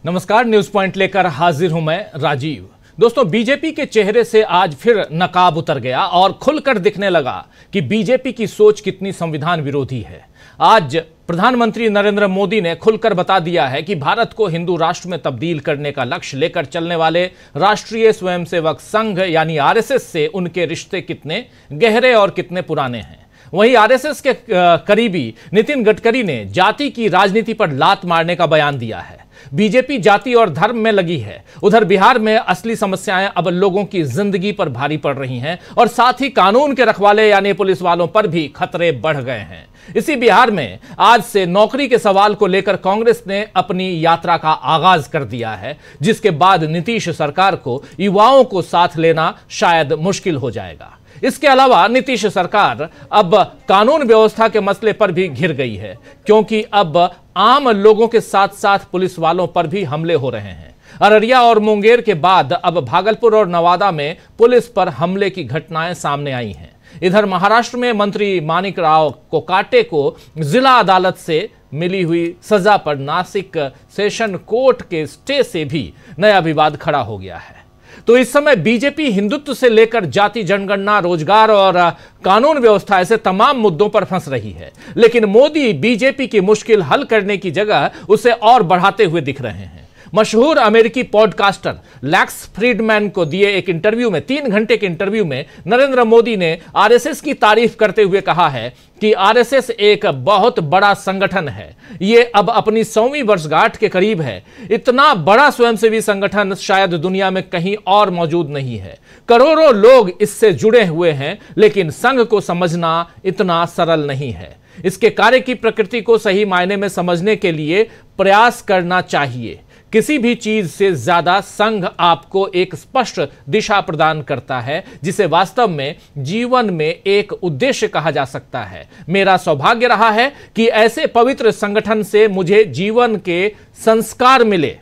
नमस्कार, news point लेकर हाजिर हूं मैं राजीव। दोस्तों, बीजेपी के चेहरे से आज फिर नकाब उतर गया और खुलकर दिखने लगा कि बीजेपी की सोच कितनी संविधान विरोधी है। आज प्रधानमंत्री नरेंद्र मोदी ने खुलकर बता दिया है कि भारत को हिंदू राष्ट्र में तब्दील करने का लक्ष्य लेकर चलने वाले राष्ट्रीय स्वयंसेवक संघ यानी आरएसएस से उनके रिश्ते कितने गहरे और कितने पुराने हैं। वहीं आरएसएस के करीबी नितिन गडकरी ने जाति की राजनीति पर लात मारने का बयान दिया है। बीजेपी जाति और धर्म में लगी है। उधर बिहार में असली समस्याएं अब लोगों की जिंदगी पर भारी पड़ रही हैं और साथ ही कानून के रखवाले यानी पुलिस वालों पर भी खतरे बढ़ गए हैं। इसी बिहार में आज से नौकरी के सवाल को लेकर कांग्रेस ने अपनी यात्रा का आगाज कर दिया है, जिसके बाद नीतीश सरकार को युवाओं को साथ लेना शायद मुश्किल हो जाएगा। इसके अलावा नीतीश सरकार अब कानून व्यवस्था के मसले पर भी घिर गई है, क्योंकि अब आम लोगों के साथ साथ पुलिस वालों पर भी हमले हो रहे हैं। अररिया और मुंगेर के बाद अब भागलपुर और नवादा में पुलिस पर हमले की घटनाएं सामने आई हैं। इधर महाराष्ट्र में मंत्री माणिक राव कोकाटे को जिला अदालत से मिली हुई सजा पर नासिक सेशन कोर्ट के स्टे से भी नया विवाद खड़ा हो गया है। तो इस समय बीजेपी हिंदुत्व से लेकर जाति जनगणना, रोजगार और कानून व्यवस्था ऐसे तमाम मुद्दों पर फंस रही है, लेकिन मोदी बीजेपी की मुश्किल हल करने की जगह उसे और बढ़ाते हुए दिख रहे हैं। मशहूर अमेरिकी पॉडकास्टर लैक्स फ्रीडमैन को दिए एक इंटरव्यू में 3 घंटे के इंटरव्यू में नरेंद्र मोदी ने आरएसएस की तारीफ करते हुए कहा है कि आरएसएस एक बहुत बड़ा संगठन है। ये अब अपनी 100वीं वर्षगांठ के करीब है। इतना बड़ा स्वयंसेवी संगठन शायद दुनिया में कहीं और मौजूद नहीं है। करोड़ों लोग इससे जुड़े हुए हैं, लेकिन संघ को समझना इतना सरल नहीं है। इसके कार्य की प्रकृति को सही मायने में समझने के लिए प्रयास करना चाहिए। किसी भी चीज से ज्यादा संघ आपको एक स्पष्ट दिशा प्रदान करता है, जिसे वास्तव में जीवन में एक उद्देश्य कहा जा सकता है। मेरा सौभाग्य रहा है कि ऐसे पवित्र संगठन से मुझे जीवन के संस्कार मिले।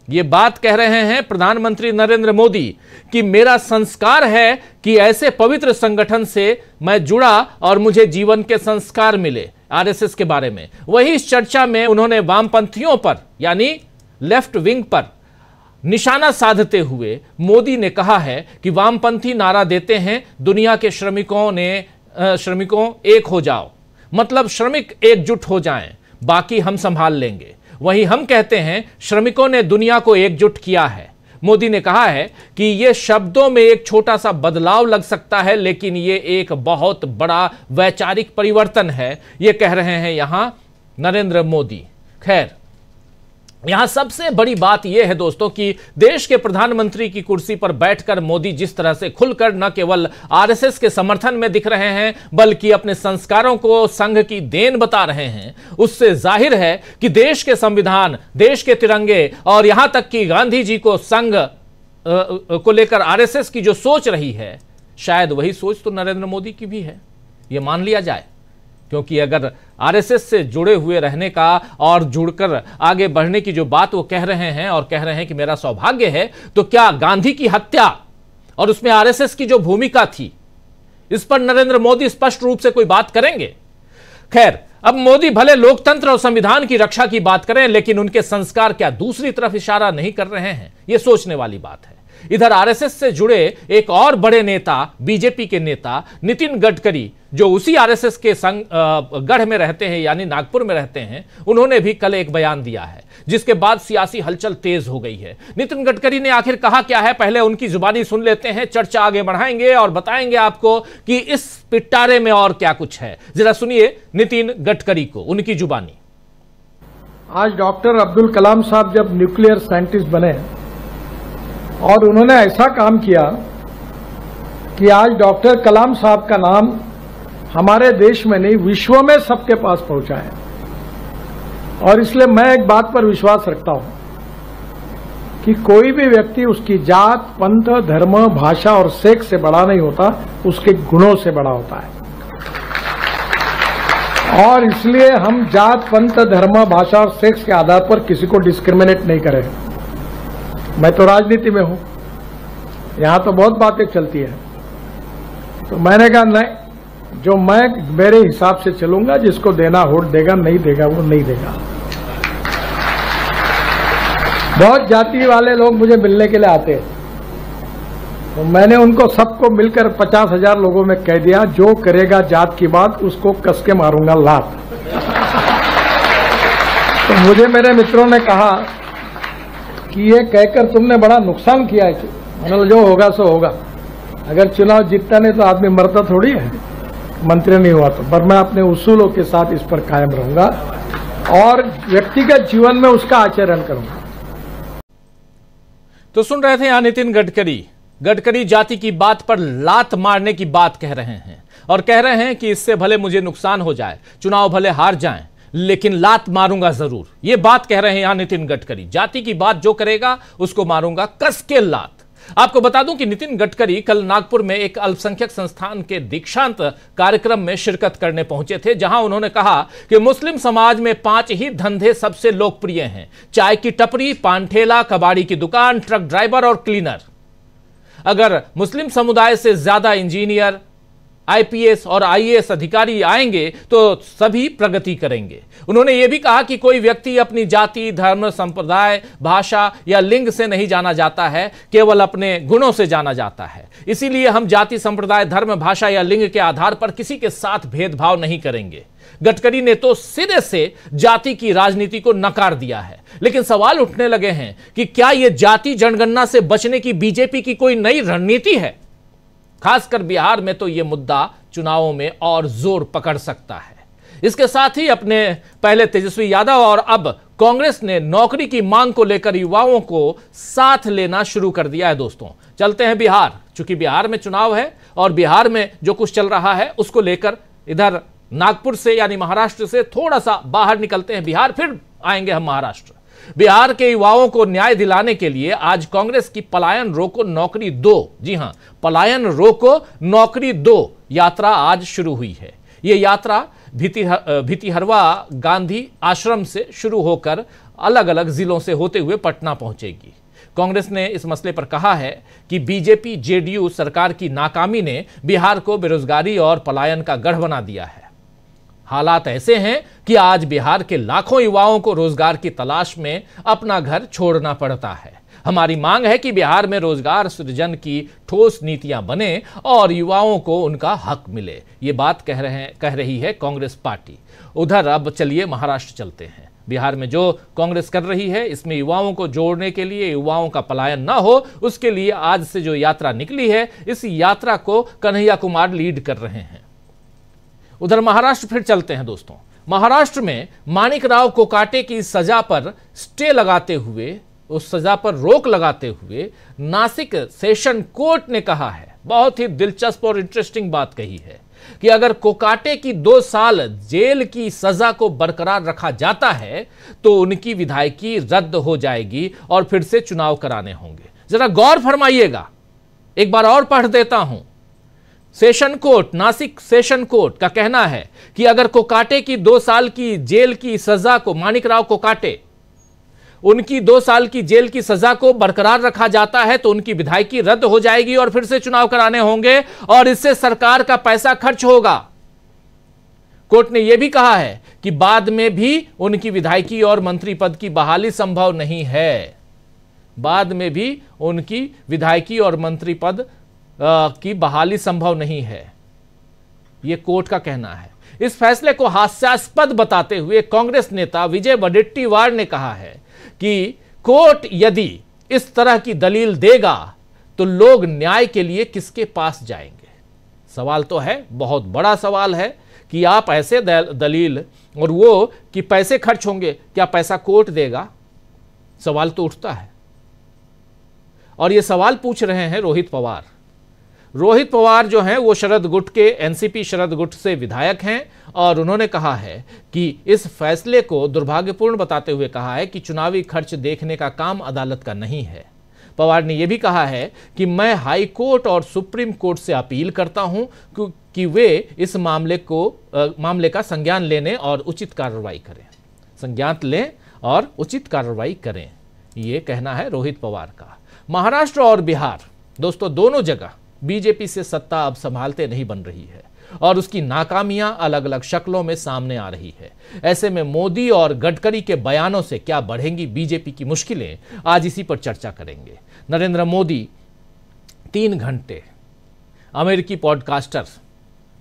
ये बात कह रहे हैं प्रधानमंत्री नरेंद्र मोदी कि मेरा संस्कार है कि ऐसे पवित्र संगठन से मैं जुड़ा और मुझे जीवन के संस्कार मिले। आरएसएस के बारे में वही इस चर्चा में उन्होंने वामपंथियों पर यानी लेफ्ट विंग पर निशाना साधते हुए मोदी ने कहा है कि वामपंथी नारा देते हैं दुनिया के श्रमिकों एक हो जाओ, मतलब श्रमिक एकजुट हो जाएं, बाकी हम संभाल लेंगे। वहीं हम कहते हैं श्रमिकों ने दुनिया को एकजुट किया है। मोदी ने कहा है कि यह शब्दों में एक छोटा सा बदलाव लग सकता है, लेकिन यह एक बहुत बड़ा वैचारिक परिवर्तन है। यह कह रहे हैं यहां नरेंद्र मोदी। खैर, यहां सबसे बड़ी बात यह है दोस्तों कि देश के प्रधानमंत्री की कुर्सी पर बैठकर मोदी जिस तरह से खुलकर न केवल आरएसएस के समर्थन में दिख रहे हैं, बल्कि अपने संस्कारों को संघ की देन बता रहे हैं, उससे जाहिर है कि देश के संविधान, देश के तिरंगे और यहां तक कि गांधी जी को संघ को लेकर आरएसएस की जो सोच रही है, शायद वही सोच तो नरेंद्र मोदी की भी है। यह मान लिया जाए, क्योंकि अगर आरएसएस से जुड़े हुए रहने का और जुड़कर आगे बढ़ने की जो बात वो कह रहे हैं और कह रहे हैं कि मेरा सौभाग्य है, तो क्या गांधी की हत्या और उसमें आरएसएस की जो भूमिका थी, इस पर नरेंद्र मोदी स्पष्ट रूप से कोई बात करेंगे? खैर, अब मोदी भले लोकतंत्र और संविधान की रक्षा की बात करें, लेकिन उनके संस्कार क्या दूसरी तरफ इशारा नहीं कर रहे हैं? यह सोचने वाली बात है। इधर आरएसएस से जुड़े एक और बड़े नेता, बीजेपी के नेता नितिन गडकरी, जो उसी आरएसएस के गढ़ में रहते हैं यानी नागपुर में रहते हैं, उन्होंने भी कल एक बयान दिया है, जिसके बाद सियासी हलचल तेज हो गई है। नितिन गडकरी ने आखिर कहा क्या है, पहले उनकी जुबानी सुन लेते हैं, चर्चा आगे बढ़ाएंगे और बताएंगे आपको कि इस पिटारे में और क्या कुछ है। जरा सुनिए नितिन गडकरी को, उनकी जुबानी। आज डॉक्टर अब्दुल कलाम साहब जब न्यूक्लियर साइंटिस्ट बने और उन्होंने ऐसा काम किया कि आज डॉक्टर कलाम साहब का नाम हमारे देश में नहीं विश्व में सबके पास पहुंचा है। और इसलिए मैं एक बात पर विश्वास रखता हूं कि कोई भी व्यक्ति उसकी जात, पंथ, धर्म, भाषा और सेक्स से बड़ा नहीं होता, उसके गुणों से बड़ा होता है। और इसलिए हम जात, पंथ, धर्म, भाषा और सेक्स के आधार पर किसी को डिस्क्रिमिनेट नहीं करें। मैं तो राजनीति में हूं, यहां तो बहुत बातें चलती है, तो मैंने कहा नहीं, जो मैं मेरे हिसाब से चलूंगा, जिसको देना वोट देगा, नहीं देगा वो नहीं देगा। बहुत जाति वाले लोग मुझे मिलने के लिए आते हैं, तो मैंने उनको सबको मिलकर 50,000 लोगों में कह दिया, जो करेगा जात की बात उसको कस के मारूंगा लात। तो मुझे मेरे मित्रों ने कहा कि ये कहकर तुमने बड़ा नुकसान किया है। मैंने जो होगा सो होगा, अगर चुनाव जीतता नहीं तो आदमी मरता थोड़ी है, मंत्री नहीं हुआ तो। पर मैं अपने उसूलों के साथ इस पर कायम रहूंगा और व्यक्तिगत जीवन में उसका आचरण करूंगा। तो सुन रहे थे यहां नितिन गडकरी जाति की बात पर लात मारने की बात कह रहे हैं और कह रहे हैं कि इससे भले मुझे नुकसान हो जाए, चुनाव भले हार जाएं, लेकिन लात मारूंगा जरूर। यह बात कह रहे हैं यहां नितिन गडकरी, जाति की बात जो करेगा उसको मारूंगा कस के लात। आपको बता दूं कि नितिन गडकरी कल नागपुर में एक अल्पसंख्यक संस्थान के दीक्षांत कार्यक्रम में शिरकत करने पहुंचे थे, जहां उन्होंने कहा कि मुस्लिम समाज में 5 ही धंधे सबसे लोकप्रिय हैं: चाय की टपरी, पान ठेला, कबाड़ी की दुकान, ट्रक ड्राइवर और क्लीनर। अगर मुस्लिम समुदाय से ज्यादा इंजीनियर, आईपीएस और आईएएस अधिकारी आएंगे तो सभी प्रगति करेंगे। उन्होंने यह भी कहा कि कोई व्यक्ति अपनी जाति, धर्म, संप्रदाय, भाषा या लिंग से नहीं जाना जाता है, केवल अपने गुणों से जाना जाता है। इसीलिए हम जाति, संप्रदाय, धर्म, भाषा या लिंग के आधार पर किसी के साथ भेदभाव नहीं करेंगे। गडकरी ने तो सिरे से जाति की राजनीति को नकार दिया है, लेकिन सवाल उठने लगे हैं कि क्या यह जाति जनगणना से बचने की बीजेपी की कोई नई रणनीति है? खासकर बिहार में तो यह मुद्दा चुनावों में और जोर पकड़ सकता है। इसके साथ ही अपने पहले तेजस्वी यादव और अब कांग्रेस ने नौकरी की मांग को लेकर युवाओं को साथ लेना शुरू कर दिया है। दोस्तों, चलते हैं बिहार, चूंकि बिहार में चुनाव है और बिहार में जो कुछ चल रहा है उसको लेकर इधर नागपुर से यानी महाराष्ट्र से थोड़ा सा बाहर निकलते हैं बिहार, फिर आएंगे हम महाराष्ट्र। बिहार के युवाओं को न्याय दिलाने के लिए आज कांग्रेस की पलायन रोको नौकरी दो, जी हां, पलायन रोको नौकरी दो यात्रा आज शुरू हुई है। यह यात्रा भितिहरवा गांधी आश्रम से शुरू होकर अलग अलग जिलों से होते हुए पटना पहुंचेगी। कांग्रेस ने इस मसले पर कहा है कि बीजेपी जेडीयू सरकार की नाकामी ने बिहार को बेरोजगारी और पलायन का गढ़ बना दिया है। हालात ऐसे हैं कि आज बिहार के लाखों युवाओं को रोजगार की तलाश में अपना घर छोड़ना पड़ता है। हमारी मांग है कि बिहार में रोजगार सृजन की ठोस नीतियां बने और युवाओं को उनका हक मिले। ये बात कह रही है कांग्रेस पार्टी। उधर अब चलिए महाराष्ट्र चलते हैं। बिहार में जो कांग्रेस कर रही है, इसमें युवाओं को जोड़ने के लिए, युवाओं का पलायन ना हो, उसके लिए आज से जो यात्रा निकली है, इस यात्रा को कन्हैया कुमार लीड कर रहे हैं। उधर महाराष्ट्र फिर चलते हैं दोस्तों। महाराष्ट्र में माणिकराव कोकाटे की सजा पर स्टे लगाते हुए, उस सजा पर रोक लगाते हुए नासिक सेशन कोर्ट ने कहा है, बहुत ही दिलचस्प और इंटरेस्टिंग बात कही है, कि अगर कोकाटे की 2 साल जेल की सजा को बरकरार रखा जाता है तो उनकी विधायकी रद्द हो जाएगी और फिर से चुनाव कराने होंगे। जरा गौर फरमाइएगा, एक बार और पढ़ देता हूं। Session court, Nashik session court का कहना है कि अगर कोकाटे की 2 साल की जेल की सजा को, माणिकराव कोकाटे, उनकी 2 साल की जेल की सजा को बरकरार रखा जाता है तो उनकी विधायकी रद्द हो जाएगी और फिर से चुनाव कराने होंगे और इससे सरकार का पैसा खर्च होगा। कोर्ट ने यह भी कहा है कि बाद में भी उनकी विधायकी और मंत्री पद की बहाली संभव नहीं है। बाद में भी उनकी विधायकी और मंत्री पद की बहाली संभव नहीं है, यह कोर्ट का कहना है। इस फैसले को हास्यास्पद बताते हुए कांग्रेस नेता विजय वडेट्टीवार ने कहा है कि कोर्ट यदि इस तरह की दलील देगा तो लोग न्याय के लिए किसके पास जाएंगे। सवाल तो है, बहुत बड़ा सवाल है कि आप ऐसे दलील, और वो कि पैसे खर्च होंगे, क्या पैसा कोर्ट देगा? सवाल तो उठता है। और ये सवाल पूछ रहे हैं रोहित पवार। रोहित पवार जो हैं वो शरद गुट के, एनसीपी शरद गुट से विधायक हैं और उन्होंने कहा है कि इस फैसले को दुर्भाग्यपूर्ण बताते हुए कहा है कि चुनावी खर्च देखने का काम अदालत का नहीं है। पवार ने यह भी कहा है कि मैं हाई कोर्ट और सुप्रीम कोर्ट से अपील करता हूं कि वे इस मामले का संज्ञान लेने और उचित कार्रवाई करें, संज्ञान लें और उचित कार्रवाई करें, ये कहना है रोहित पवार का। महाराष्ट्र और बिहार दोस्तों, दोनों जगह बीजेपी से सत्ता अब संभालते नहीं बन रही है। और उसकी नाकामियां अलग अलग शक्लों में सामने आ रही है। ऐसे में मोदी और गडकरी के बयानों से क्या बढ़ेंगी बीजेपी की मुश्किलें, आज इसी पर चर्चा करेंगे। नरेंद्र मोदी 3 घंटे अमेरिकी पॉडकास्टर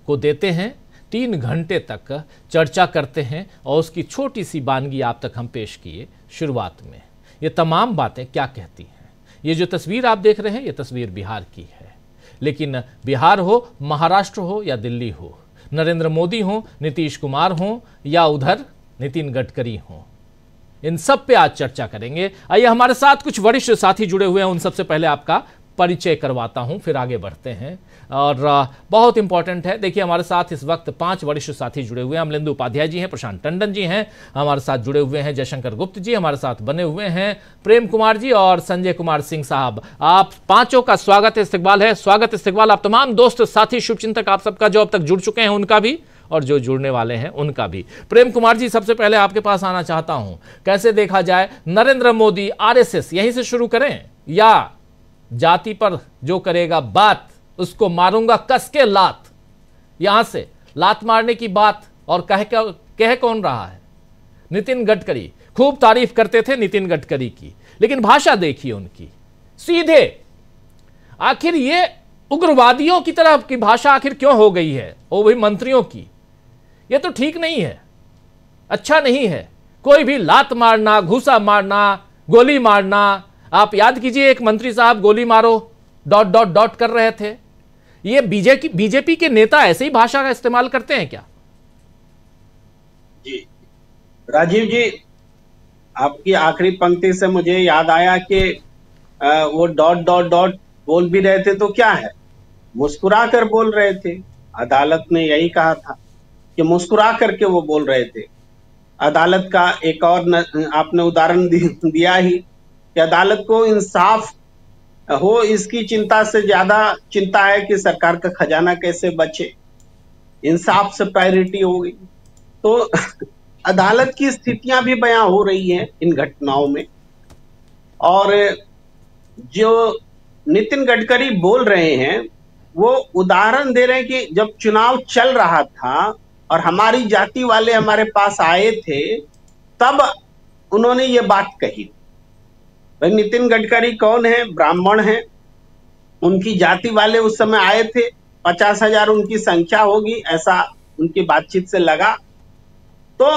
को देते हैं, 3 घंटे तक चर्चा करते हैं और उसकी छोटी सी वानगी आप तक हम पेश किए शुरुआत में। ये तमाम बातें क्या कहती हैं? ये जो तस्वीर आप देख रहे हैं, ये तस्वीर बिहार की है, लेकिन बिहार हो, महाराष्ट्र हो या दिल्ली हो, नरेंद्र मोदी हो, नीतीश कुमार हो या उधर नितिन गडकरी हो, इन सब पे आज चर्चा करेंगे। आइए हमारे साथ कुछ वरिष्ठ साथी जुड़े हुए हैं, उन सबसे पहले आपका परिचय करवाता हूं, फिर आगे बढ़ते हैं। और बहुत इंपॉर्टेंट है, देखिए हमारे साथ इस वक्त 5 वरिष्ठ साथी जुड़े हुए हैं। अमलेंदु उपाध्याय जी हैं, प्रशांत टंडन जी हैं हमारे साथ जुड़े हुए हैं, जयशंकर गुप्त जी हमारे साथ बने हुए हैं, प्रेम कुमार जी और संजय कुमार सिंह साहब। आप पांचों का स्वागत है, इस्तकबाल है, स्वागत इस्तकबाल आप तमाम दोस्त साथी शुभचिंतक आप सबका, जो अब तक जुड़ चुके हैं उनका भी और जो जुड़ने वाले हैं उनका भी। प्रेम कुमार जी, सबसे पहले आपके पास आना चाहता हूं, कैसे देखा जाए नरेंद्र मोदी आरएसएस, यहीं से शुरू करें या जाति पर जो करेगा बात उसको मारूंगा कस के लात, यहां से लात मारने की बात और कह कौन रहा है? नितिन गडकरी। खूब तारीफ करते थे नितिन गडकरी की, लेकिन भाषा देखिए उनकी, सीधे। आखिर ये उग्रवादियों की तरह की भाषा आखिर क्यों हो गई है, वो भी मंत्रियों की? ये तो ठीक नहीं है, अच्छा नहीं है। कोई भी लात मारना, घूसा मारना, गोली मारना, आप याद कीजिए एक मंत्री साहब गोली मारो ... कर रहे थे। ये बीजेपी के नेता ऐसे ही भाषा का इस्तेमाल करते हैं क्या? जी राजीव जी, आपकी आखिरी पंक्ति से मुझे याद आया कि वो ... बोल भी रहे थे तो क्या है, मुस्कुरा कर बोल रहे थे। अदालत ने यही कहा था कि मुस्कुरा करके वो बोल रहे थे। अदालत का एक और आपने उदाहरण दिया ही कि अदालत को इंसाफ हो, इसकी चिंता से ज्यादा चिंता है कि सरकार का खजाना कैसे बचे। इंसाफ से प्रायोरिटी हो गई। तो अदालत की स्थितियां भी बयां हो रही हैं इन घटनाओं में। और जो नितिन गडकरी बोल रहे हैं वो उदाहरण दे रहे हैं कि जब चुनाव चल रहा था और हमारी जाति वाले हमारे पास आए थे, तब उन्होंने ये बात कही। भाई नितिन गडकरी कौन है? ब्राह्मण हैं, उनकी जाति वाले उस समय आए थे, 50,000 उनकी संख्या होगी, ऐसा उनकी बातचीत से लगा। तो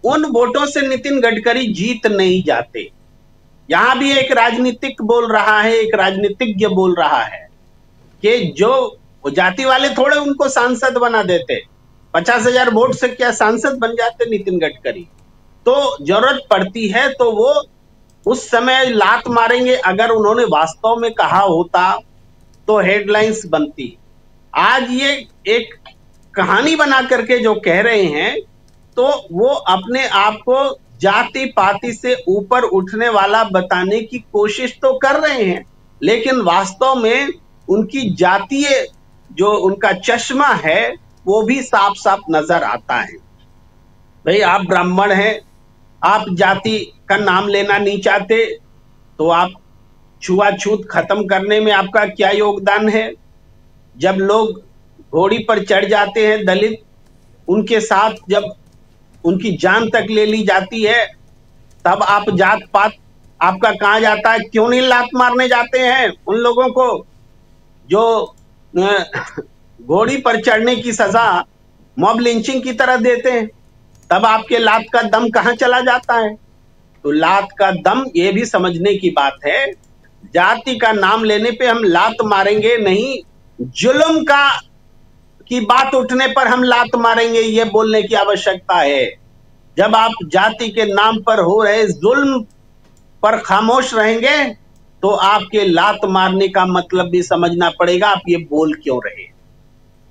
उन वोटों से नितिन गडकरी जीत नहीं जाते। यहां भी एक राजनीतिक बोल रहा है, एक राजनीतिज्ञ बोल रहा है कि जो जाति वाले थोड़े उनको सांसद बना देते, 50,000 वोट से क्या सांसद बन जाते नितिन गडकरी? तो जरूरत पड़ती है तो वो उस समय लात मारेंगे। अगर उन्होंने वास्तव में कहा होता तो हेडलाइंस बनती। आज ये एक कहानी बना करके जो कह रहे हैं, तो वो अपने आप को जाति पाति से ऊपर उठने वाला बताने की कोशिश तो कर रहे हैं, लेकिन वास्तव में उनकी जातीय जो उनका चश्मा है वो भी साफ साफ नजर आता है। भाई आप ब्राह्मण हैं, आप जाति का नाम लेना नहीं चाहते, तो आप छुआछूत खत्म करने में आपका क्या योगदान है? जब लोग घोड़ी पर चढ़ जाते हैं दलित, उनके साथ जब उनकी जान तक ले ली जाती है, तब आप जात पात आपका कहां जाता है? क्यों नहीं लात मारने जाते हैं उन लोगों को जो घोड़ी पर चढ़ने की सजा मॉब लिंचिंग की तरह देते हैं? तब आपके लात का दम कहां चला जाता है? तो लात का दम ये भी समझने की बात है। जाति का नाम लेने पे हम लात मारेंगे नहीं, जुल्म की बात उठने पर हम लात मारेंगे, ये बोलने की आवश्यकता है। जब आप जाति के नाम पर हो रहे जुल्म पर खामोश रहेंगे तो आपके लात मारने का मतलब भी समझना पड़ेगा, आप ये बोल क्यों रहे।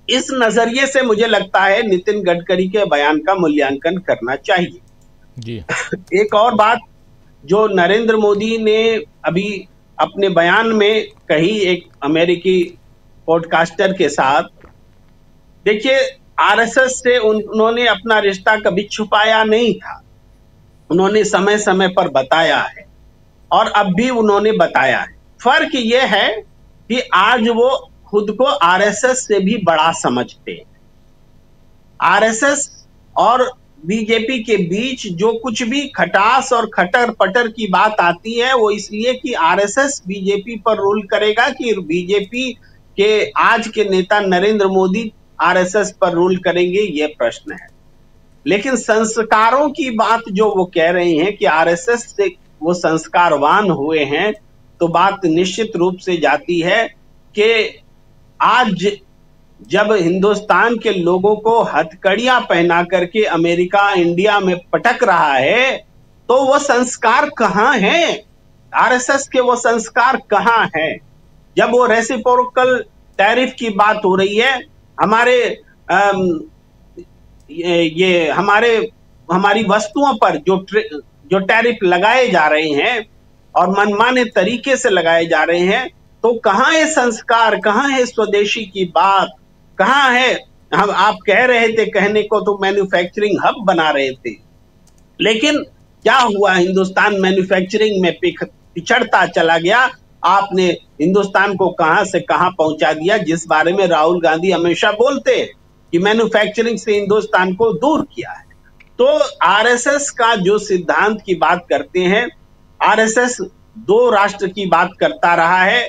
इस नजरिए से मुझे लगता है नितिन गडकरी के बयान का मूल्यांकन करना चाहिए जी। एक और बात जो नरेंद्र मोदी ने अभी अपने बयान में कही एक अमेरिकी पॉडकास्टर के साथ, देखिए आरएसएस से उन्होंने अपना रिश्ता कभी छुपाया नहीं था, उन्होंने समय समय पर बताया है और अब भी उन्होंने बताया है। फर्क ये है कि आज वो खुद को आरएसएस से भी बड़ा समझते हैं। आरएसएस और बीजेपी के बीच जो कुछ भी खटास और खटर पटर की बात आती है वो इसलिए कि आरएसएस बीजेपी पर रूल करेगा कि बीजेपी के आज के नेता नरेंद्र मोदी आरएसएस पर रूल करेंगे, ये प्रश्न है। लेकिन संस्कारों की बात जो वो कह रहे हैं कि आरएसएस से वो संस्कारवान हुए हैं, तो बात निश्चित रूप से जाती है कि आज जब हिंदुस्तान के लोगों को हथकड़ियां पहना करके अमेरिका इंडिया में पटक रहा है, तो वो संस्कार कहां हैं? आरएसएस के वो संस्कार कहां हैं? जब वो रेसिप्रोकल टैरिफ की बात हो रही है, हमारी वस्तुओं पर जो टैरिफ लगाए जा रहे हैं और मनमाने तरीके से लगाए जा रहे हैं, तो कहां है संस्कार, कहां है स्वदेशी की बात, कहां है? हम आप कह रहे थे, कहने को तो मैन्युफैक्चरिंग हब बना रहे थे, लेकिन क्या हुआ? हिंदुस्तान मैन्युफैक्चरिंग में पिछड़ता चला गया। आपने हिंदुस्तान को कहां से कहां पहुंचा दिया, जिस बारे में राहुल गांधी हमेशा बोलते हैं कि मैन्युफैक्चरिंग से हिंदुस्तान को दूर किया है। तो आरएसएस का जो सिद्धांत की बात करते हैं, आरएसएस दो राष्ट्र की बात करता रहा है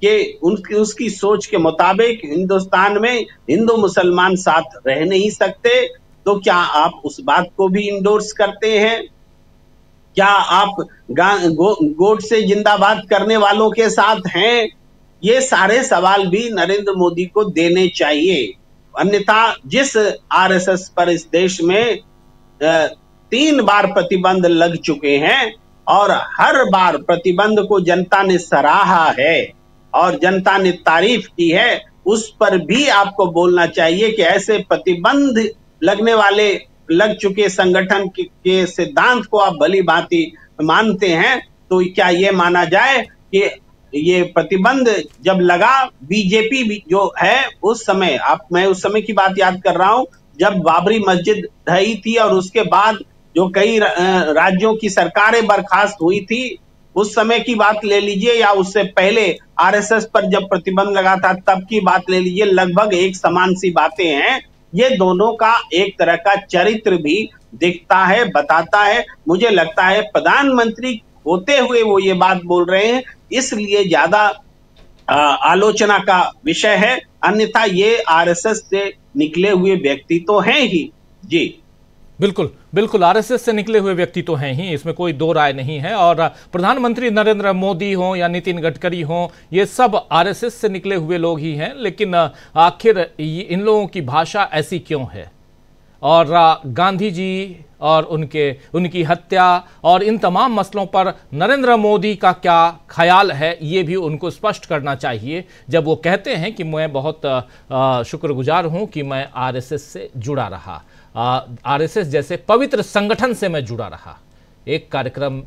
कि उसकी सोच के मुताबिक हिंदुस्तान में हिंदू मुसलमान साथ रह नहीं सकते। तो क्या आप उस बात को भी इंडोर्स करते हैं? क्या आप गोडसे जिंदाबाद करने वालों के साथ हैं? ये सारे सवाल भी नरेंद्र मोदी को देने चाहिए। अन्यथा जिस आरएसएस पर इस देश में 3 बार प्रतिबंध लग चुके हैं और हर बार प्रतिबंध को जनता ने सराहा है और जनता ने तारीफ की है, उस पर भी आपको बोलना चाहिए कि ऐसे प्रतिबंध लग चुके संगठन के सिद्धांत को आप भली भांति मानते हैं, तो क्या ये माना जाए कि ये प्रतिबंध जब लगा, बीजेपी भी जो है उस समय, मैं उस समय की बात याद कर रहा हूं जब बाबरी मस्जिद ढही थी और उसके बाद जो कई राज्यों की सरकारें बर्खास्त हुई थी, उस समय की बात ले लीजिए या उससे पहले आरएसएस पर जब प्रतिबंध लगा था तब की बात ले लीजिए, लगभग एक समान सी बातें हैं। ये दोनों का एक तरह का चरित्र भी दिखता है, बताता है। मुझे लगता है प्रधानमंत्री होते हुए वो ये बात बोल रहे हैं, इसलिए ज्यादा आलोचना का विषय है। अन्यथा ये आरएसएस से निकले हुए व्यक्ति तो हैं ही। जी बिल्कुल बिल्कुल, आरएसएस से निकले हुए व्यक्ति तो हैं ही, इसमें कोई दो राय नहीं है। और प्रधानमंत्री नरेंद्र मोदी हों या नितिन गडकरी हों, ये सब आरएसएस से निकले हुए लोग ही हैं। लेकिन आखिर इन लोगों की भाषा ऐसी क्यों है? और गांधी जी और उनकी हत्या और इन तमाम मसलों पर नरेंद्र मोदी का क्या ख्याल है, ये भी उनको स्पष्ट करना चाहिए जब वो कहते हैं कि मैं बहुत शुक्रगुजार हूं कि मैं आरएसएस से जुड़ा रहा, आरएसएस जैसे पवित्र संगठन से मैं जुड़ा रहा। एक कार्यक्रम,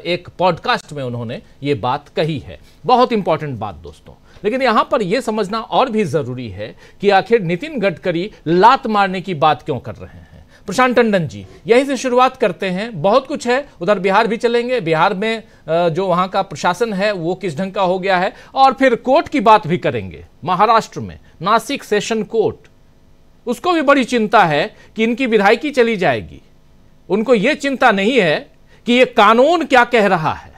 एक पॉडकास्ट में उन्होंने ये बात कही है। बहुत इंपॉर्टेंट बात दोस्तों। लेकिन यहां पर यह समझना और भी जरूरी है कि आखिर नितिन गडकरी लात मारने की बात क्यों कर रहे हैं। प्रशांत टंडन जी, यहीं से शुरुआत करते हैं। बहुत कुछ है, उधर बिहार भी चलेंगे, बिहार में जो वहां का प्रशासन है वो किस ढंग का हो गया है, और फिर कोर्ट की बात भी करेंगे। महाराष्ट्र में नासिक सेशन कोर्ट, उसको भी बड़ी चिंता है कि इनकी विधायकी चली जाएगी। उनको यह चिंता नहीं है कि यह कानून क्या कह रहा है।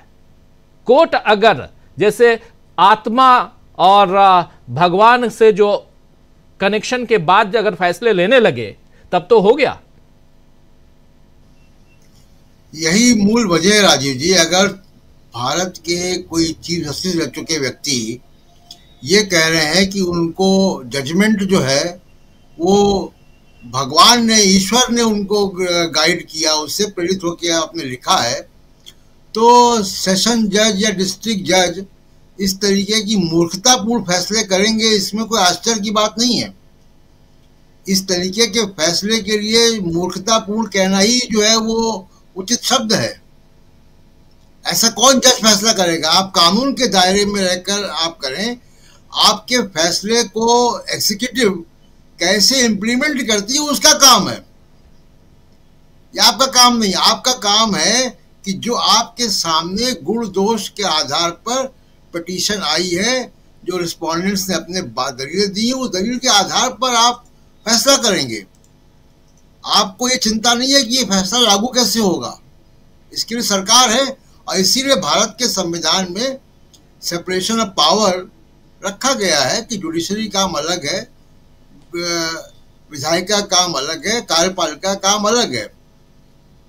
कोर्ट अगर जैसे आत्मा और भगवान से जो कनेक्शन के बाद अगर फैसले लेने लगे तब तो हो गया। यही मूल वजह है राजीव जी। अगर भारत के कोई चीफ जस्टिस रह चुके व्यक्ति ये कह रहे हैं कि उनको जजमेंट जो है वो भगवान ने, ईश्वर ने उनको गाइड किया, उससे प्रेरित होकर आपने लिखा है, तो सेशन जज या डिस्ट्रिक्ट जज इस तरीके की मूर्खतापूर्ण फैसले करेंगे, इसमें कोई आश्चर्य की बात नहीं है। इस तरीके के फैसले के लिए मूर्खतापूर्ण कहना ही जो है वो उचित शब्द है। ऐसा कौन जज फैसला करेगा? आप कानून के दायरे में रहकर आप करें। आपके फैसले को एग्जीक्यूटिव कैसे इम्प्लीमेंट करती है उसका काम है, ये आपका काम नहीं। आपका काम है कि जो आपके सामने गुण दोष के आधार पर पिटीशन आई है, जो रिस्पोंडेंट्स ने अपने दलीलें दी है, उस दलील के आधार पर आप फैसला करेंगे। आपको ये चिंता नहीं है कि ये फैसला लागू कैसे होगा, इसके लिए सरकार है। और इसीलिए भारत के संविधान में सेपरेशन ऑफ पावर रखा गया है कि जुडिशरी काम अलग है, विधायिका काम अलग है, कार्यपालिका काम अलग है।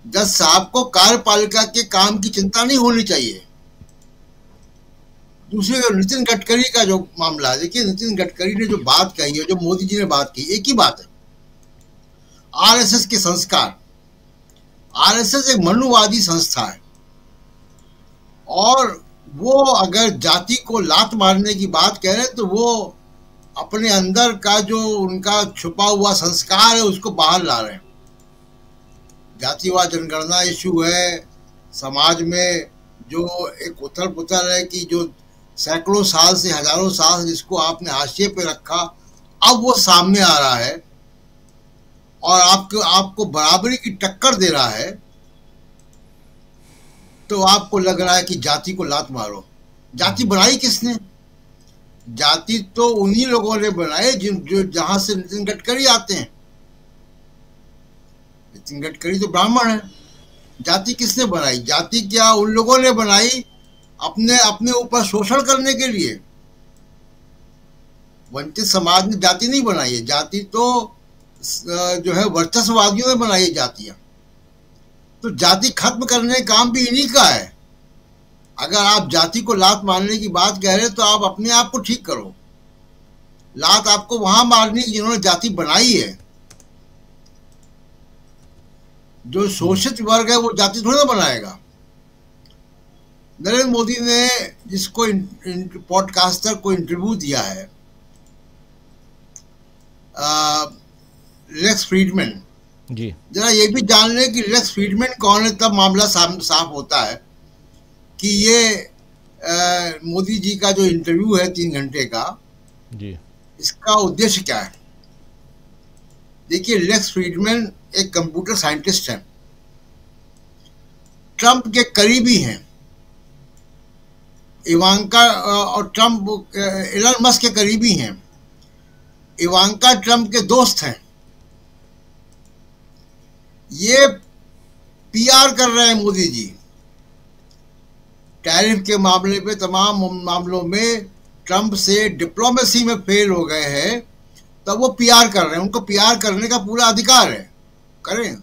जज साहब को कार्यपालिका के काम की चिंता नहीं होनी चाहिए। दूसरे नितिन गडकरी का जो मामला है, देखिए नितिन गडकरी ने जो बात कही है, जो मोदी जी ने बात की, एक ही बात है, आरएसएस के संस्कार। आरएसएस एक मनुवादी संस्था है और वो अगर जाति को लात मारने की बात कह रहे हैं तो वो अपने अंदर का जो उनका छुपा हुआ संस्कार है उसको बाहर ला रहे हैं। जातिवाद जनगणना इशू है, समाज में जो एक उथल पुथल है कि जो सैकड़ों साल से हजारों साल से जिसको आपने हाशिए पे रखा, अब वो सामने आ रहा है और आपको बराबरी की टक्कर दे रहा है, तो आपको लग रहा है कि जाति को लात मारो। जाति बनाई किसने? जाति तो उन्हीं लोगों ने बनाए जो जहां से नितिन गडकरी आते हैं। नितिन गडकरी तो ब्राह्मण है। जाति किसने बनाई? जाति क्या उन लोगों ने बनाई अपने ऊपर शोषण करने के लिए। वंचित समाज ने जाति नहीं बनाई है, जाति तो जो है वर्चस्ववादियों ने बनाई है जातियां। तो जाति खत्म करने का काम भी इन्हीं का है। अगर आप जाति को लात मारने की बात कह रहे हैं तो आप अपने आप को ठीक करो। लात आपको वहां मारनी जिन्होंने जाति बनाई है। जो शोषित वर्ग है वो जाति थोड़ी ना बनाएगा। नरेंद्र मोदी ने जिसको पॉडकास्टर को इंटरव्यू दिया है, लेक्स फ्रीडमैन जी, जरा ये भी जान लें कि लेक्स फ्रीडमैन कौन है, तब मामला साफ होता है कि ये मोदी जी का जो इंटरव्यू है 3 घंटे का जी, इसका उद्देश्य क्या है। देखिए, लेक्स फ्रीडमैन एक कंप्यूटर साइंटिस्ट है, ट्रंप के करीबी हैं। इवांका और ट्रंप एलन मस्क के करीबी हैं। इवांका ट्रंप के दोस्त हैं। ये पीआर कर रहे हैं मोदी जी। टैरिफ के मामले पे तमाम मामलों में ट्रंप से डिप्लोमेसी में फेल हो गए हैं, तब वो पीआर कर रहे हैं। उनको पीआर करने का पूरा अधिकार है, करें,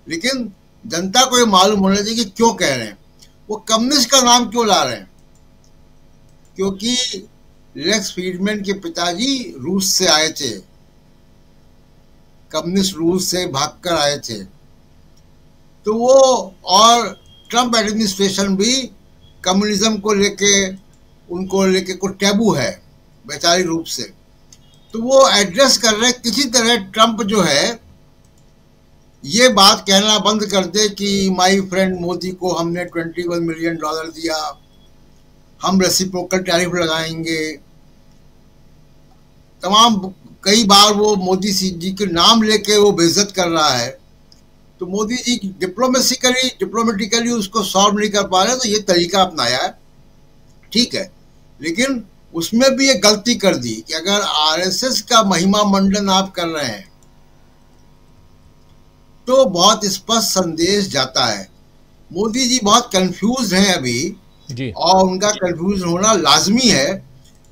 लेकिन जनता को ये मालूम होना चाहिए कि क्यों कह रहे हैं। वो कम्युनिस्ट का नाम क्यों ला रहे हैं? क्योंकि लेक्स फ्रीडमैन के पिताजी रूस से आए थे, कम्युनिस्ट रूस से भागकर आए थे। तो वो और ट्रंप एडमिनिस्ट्रेशन भी कम्युनिज्म को लेके कोई टैबू है वैचारिक रूप से। तो वो एड्रेस कर रहे किसी तरह ट्रंप जो है ये बात कहना बंद कर दे कि माय फ्रेंड मोदी को हमने $21 मिलियन दिया, हम रेसिप्रोकल टैरिफ लगाएंगे। कई बार वो मोदी जी के नाम लेके वो बेइज्जत कर रहा है। तो मोदी जी डिप्लोमेटिकली उसको सॉल्व नहीं कर पा रहे, तो ये तरीका अपनाया है, ठीक है। लेकिन उसमें भी एक गलती कर दी कि अगर आरएसएस का महिमा मंडन आप कर रहे हैं तो बहुत स्पष्ट संदेश जाता है। मोदी जी बहुत कंफ्यूज हैं अभी जी, और उनका कंफ्यूज होना लाजमी है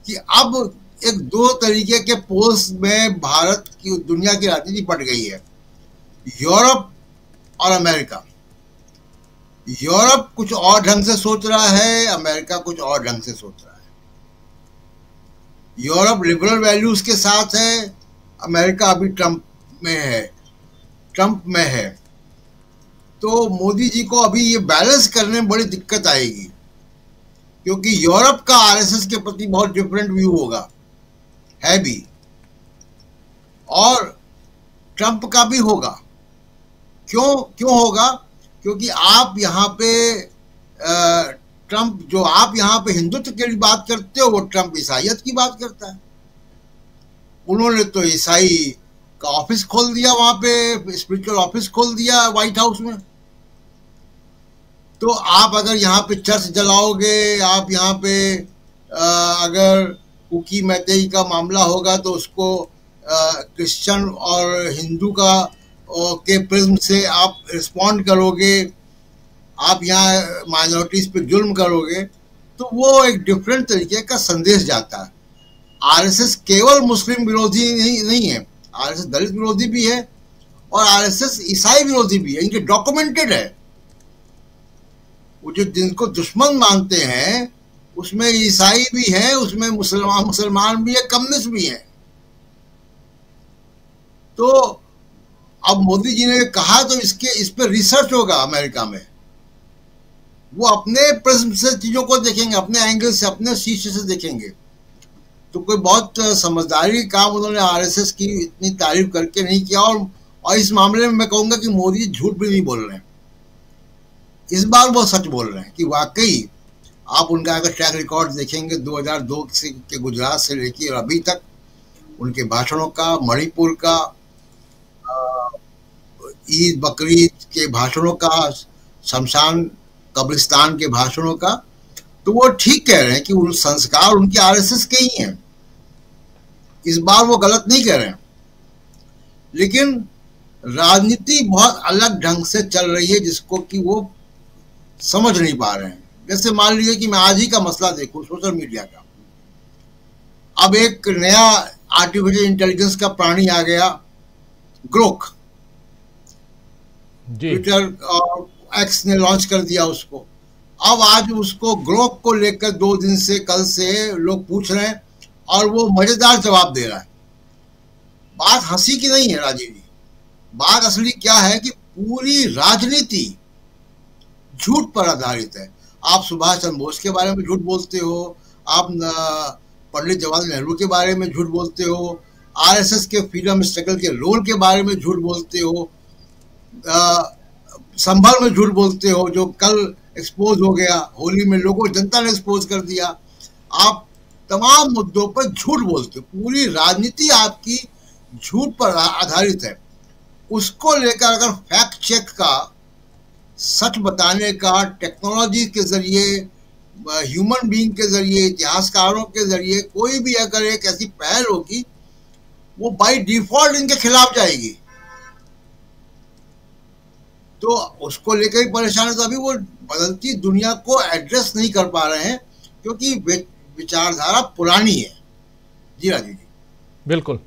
कि अब एक 2 तरीके के पोल्स में भारत की दुनिया की राजनीति पड़ गई है, यूरोप और अमेरिका। यूरोप कुछ और ढंग से सोच रहा है, अमेरिका कुछ और ढंग से सोच रहा है। यूरोप लिबरल वैल्यूज के साथ है, अमेरिका अभी ट्रंप में है। तो मोदी जी को अभी ये बैलेंस करने में बड़ी दिक्कत आएगी, क्योंकि यूरोप का आरएसएस के प्रति बहुत डिफरेंट व्यू होगा, है भी, और ट्रंप का भी होगा। क्यों होगा? क्योंकि आप यहाँ पे ट्रंप जो आप यहाँ पे हिंदुत्व के लिए बात करते हो, वो ट्रंप ईसाइयत की बात करता है। उन्होंने तो ईसाई का ऑफिस खोल दिया, वहां पे स्पिरिचुअल ऑफिस खोल दिया व्हाइट हाउस में। तो आप अगर यहाँ पे चर्च जलाओगे, आप यहाँ पे अगर कुकी मैतेई का मामला होगा तो उसको क्रिश्चियन और हिंदू का के प्रिज्म से आप रिस्पॉन्ड करोगे, आप यहाँ माइनॉरिटीज पे जुल्म करोगे, तो वो एक डिफरेंट तरीके का संदेश जाता है। आरएसएस केवल मुस्लिम विरोधी नहीं है, आरएसएस दलित विरोधी भी है और आरएसएस ईसाई विरोधी भी है, इनके डॉक्यूमेंटेड है। वो जो जिनको दुश्मन मानते हैं उसमें ईसाई भी है, उसमें मुसलमान भी है, कम्युनिस्ट भी है। तो अब मोदी जी ने कहा तो इस पे रिसर्च होगा अमेरिका में, वो अपने प्रिज्म से चीजों को देखेंगे, अपने एंगल से, अपने शीशे से देखेंगे। तो कोई बहुत समझदारी काम उन्होंने आरएसएस की इतनी तारीफ करके नहीं किया। और इस मामले में मैं कहूंगा कि मोदी जी झूठ भी नहीं बोल रहे हैं, इस बार वो सच बोल रहे हैं कि वाकई आप उनका अगर ट्रैक रिकॉर्ड देखेंगे 2002 के गुजरात से लेकर अभी तक उनके भाषणों का, मणिपुर का, ईद बकरीद के भाषणों का, शमशान कब्रिस्तान के भाषणों का, तो वो ठीक कह रहे हैं कि उन संस्कार उनके आरएसएस के ही हैं। इस बार वो गलत नहीं कह रहे हैं, लेकिन राजनीति बहुत अलग ढंग से चल रही है जिसको कि वो समझ नहीं पा रहे हैं। जैसे मान लीजिए कि मैं आज ही का मसला देखूं, सोशल मीडिया का। अब एक नया आर्टिफिशियल इंटेलिजेंस का प्राणी आ गया, ग्रोक। ट्विटर और एक्स ने लॉन्च कर दिया उसको। अब आज उसको ग्रोक को लेकर 2 दिन से, कल से लोग पूछ रहे हैं और वो मजेदार जवाब दे रहा है। बात हंसी की नहीं है राजीव जी, बात असली क्या है कि पूरी राजनीति झूठ पर आधारित है। आप सुभाष चंद्र बोस के बारे में झूठ बोलते हो, आप पंडित जवाहरलाल नेहरू के बारे में झूठ बोलते हो, आरएसएस के फ्रीडम स्ट्रगल के रोल के बारे में झूठ बोलते हो, संभल में झूठ बोलते हो जो कल एक्सपोज हो गया, होली में लोगों जनता ने एक्सपोज कर दिया। आप तमाम मुद्दों पर झूठ बोलते हो, पूरी राजनीति आपकी झूठ पर आधारित है। उसको लेकर अगर फैक्ट चेक का, सच बताने का, टेक्नोलॉजी के जरिए, ह्यूमन बीइंग के जरिए, इतिहासकारों के जरिए कोई भी अगर एक ऐसी पहल होगी, वो बाय डिफॉल्ट इनके खिलाफ जाएगी। तो उसको लेकर ही परेशान है। तो अभी वो बदलती दुनिया को एड्रेस नहीं कर पा रहे हैं क्योंकि विचारधारा पुरानी है। जी राजीव जी, बिल्कुल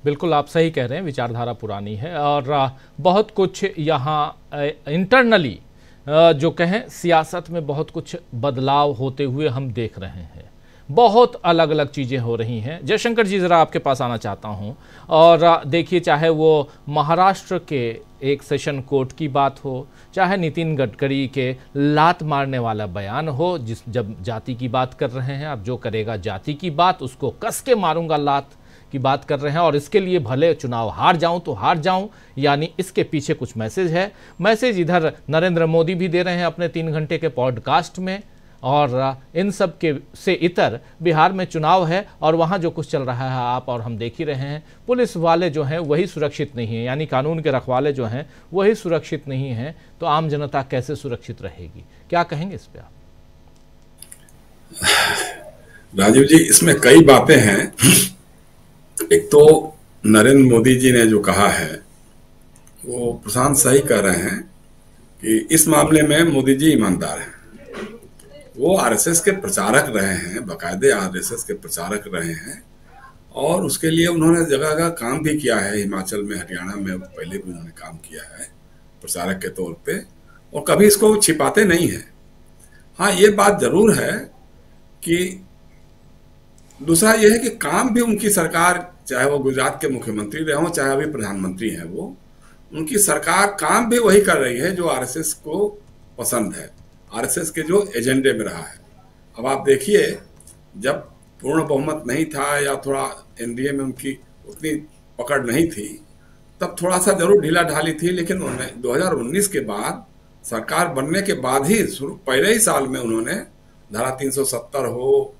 बिल्कुल आप सही कह रहे हैं, विचारधारा पुरानी है और बहुत कुछ यहाँ इंटरनली जो कहें सियासत में बहुत कुछ बदलाव होते हुए हम देख रहे हैं। बहुत अलग अलग चीज़ें हो रही हैं। जयशंकर जी, ज़रा आपके पास आना चाहता हूं। और देखिए, चाहे वो महाराष्ट्र के एक सेशन कोर्ट की बात हो, चाहे नितिन गडकरी के लात मारने वाला बयान हो, जब जाति की बात कर रहे हैं, अब जो करेगा जाति की बात उसको कस के मारूंगा लात की बात कर रहे हैं, और इसके लिए भले चुनाव हार जाऊं तो हार जाऊं, यानी इसके पीछे कुछ मैसेज है। मैसेज इधर नरेंद्र मोदी भी दे रहे हैं अपने 3 घंटे के पॉडकास्ट में, और इन सब के से इतर बिहार में चुनाव है और वहाँ जो कुछ चल रहा है आप और हम देख ही रहे हैं। पुलिस वाले जो हैं वही सुरक्षित नहीं हैं, यानी कानून के रखवाले जो हैं वही सुरक्षित नहीं हैं, तो आम जनता कैसे सुरक्षित रहेगी? क्या कहेंगे इस पे आप? राजीव जी, इसमें कई बातें हैं। एक तो नरेंद्र मोदी जी ने जो कहा है वो प्रशांत सही कह रहे हैं कि इस मामले में मोदी जी ईमानदार हैं। वो आरएसएस के प्रचारक रहे हैं, बाकायदे आरएसएस के प्रचारक रहे हैं, और उसके लिए उन्होंने जगह जगह काम भी किया है। हिमाचल में, हरियाणा में पहले भी उन्होंने काम किया है प्रचारक के तौर पे, और कभी इसको छिपाते नहीं है। हाँ, ये बात जरूर है कि दूसरा ये है कि काम भी उनकी सरकार, चाहे वो गुजरात के मुख्यमंत्री रहे हों, चाहे अभी प्रधानमंत्री हैं, वो उनकी सरकार काम भी वही कर रही है जो आरएसएस को पसंद है, आरएसएस के जो एजेंडे में रहा है। अब आप देखिए, जब पूर्ण बहुमत नहीं था या थोड़ा एनडीए में उनकी उतनी पकड़ नहीं थी, तब थोड़ा सा जरूर ढीला ढाली थी, लेकिन 2019 के बाद सरकार बनने के बाद ही पहले ही साल में उन्होंने धारा 370 हो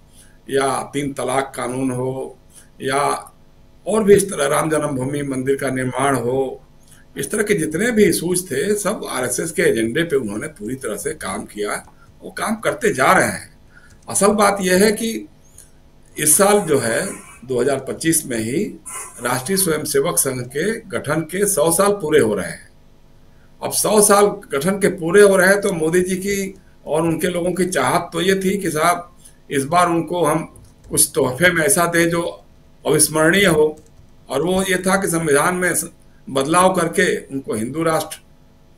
या 3 तलाक कानून हो या और भी इस तरह राम जन्मभूमि मंदिर का निर्माण हो, इस तरह के जितने भी इशूज थे सब आरएसएस के एजेंडे पे उन्होंने पूरी तरह से काम किया, वो काम करते जा रहे हैं। असल बात यह है कि इस साल जो है 2025 में ही राष्ट्रीय स्वयंसेवक संघ के गठन के 100 साल पूरे हो रहे हैं। अब 100 साल गठन के पूरे हो रहे हैं तो मोदी जी की और उनके लोगों की चाहत तो ये थी कि साहब इस बार उनको हम कुछ तोहफे में ऐसा दें जो अविस्मरणीय हो, और वो ये था कि संविधान में बदलाव करके उनको हिंदू राष्ट्र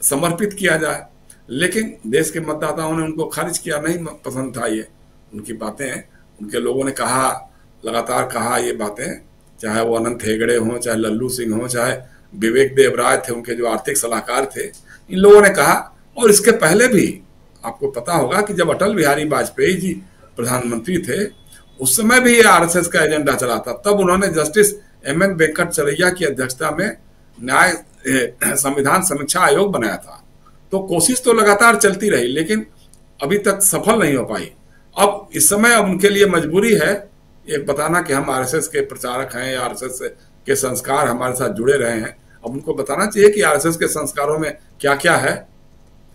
समर्पित किया जाए। लेकिन देश के मतदाताओं ने उनको खारिज किया, नहीं पसंद था ये उनकी बातें। उनके लोगों ने कहा, लगातार कहा ये बातें, चाहे वो अनंत हेगड़े हों, चाहे लल्लू सिंह हों, चाहे विवेक देवराय थे उनके जो आर्थिक सलाहकार थे, इन लोगों ने कहा। और इसके पहले भी आपको पता होगा कि जब अटल बिहारी वाजपेयी जी प्रधानमंत्री थे उस समय भी ये आरएसएस का एजेंडा चला था। तब उन्होंने जस्टिस एमएन वेंकटचरैया की अध्यक्षता में न्याय संविधान समीक्षा आयोग बनाया था। तो कोशिश तो लगातार चलती रही लेकिन अभी तक सफल नहीं हो पाई। अब इस समय अब उनके लिए मजबूरी है एक बताना कि हम आरएसएस के प्रचारक हैं, आरएसएस के संस्कार हमारे साथ जुड़े रहे हैं। अब उनको बताना चाहिए कि आरएसएस के संस्कारों में क्या क्या है।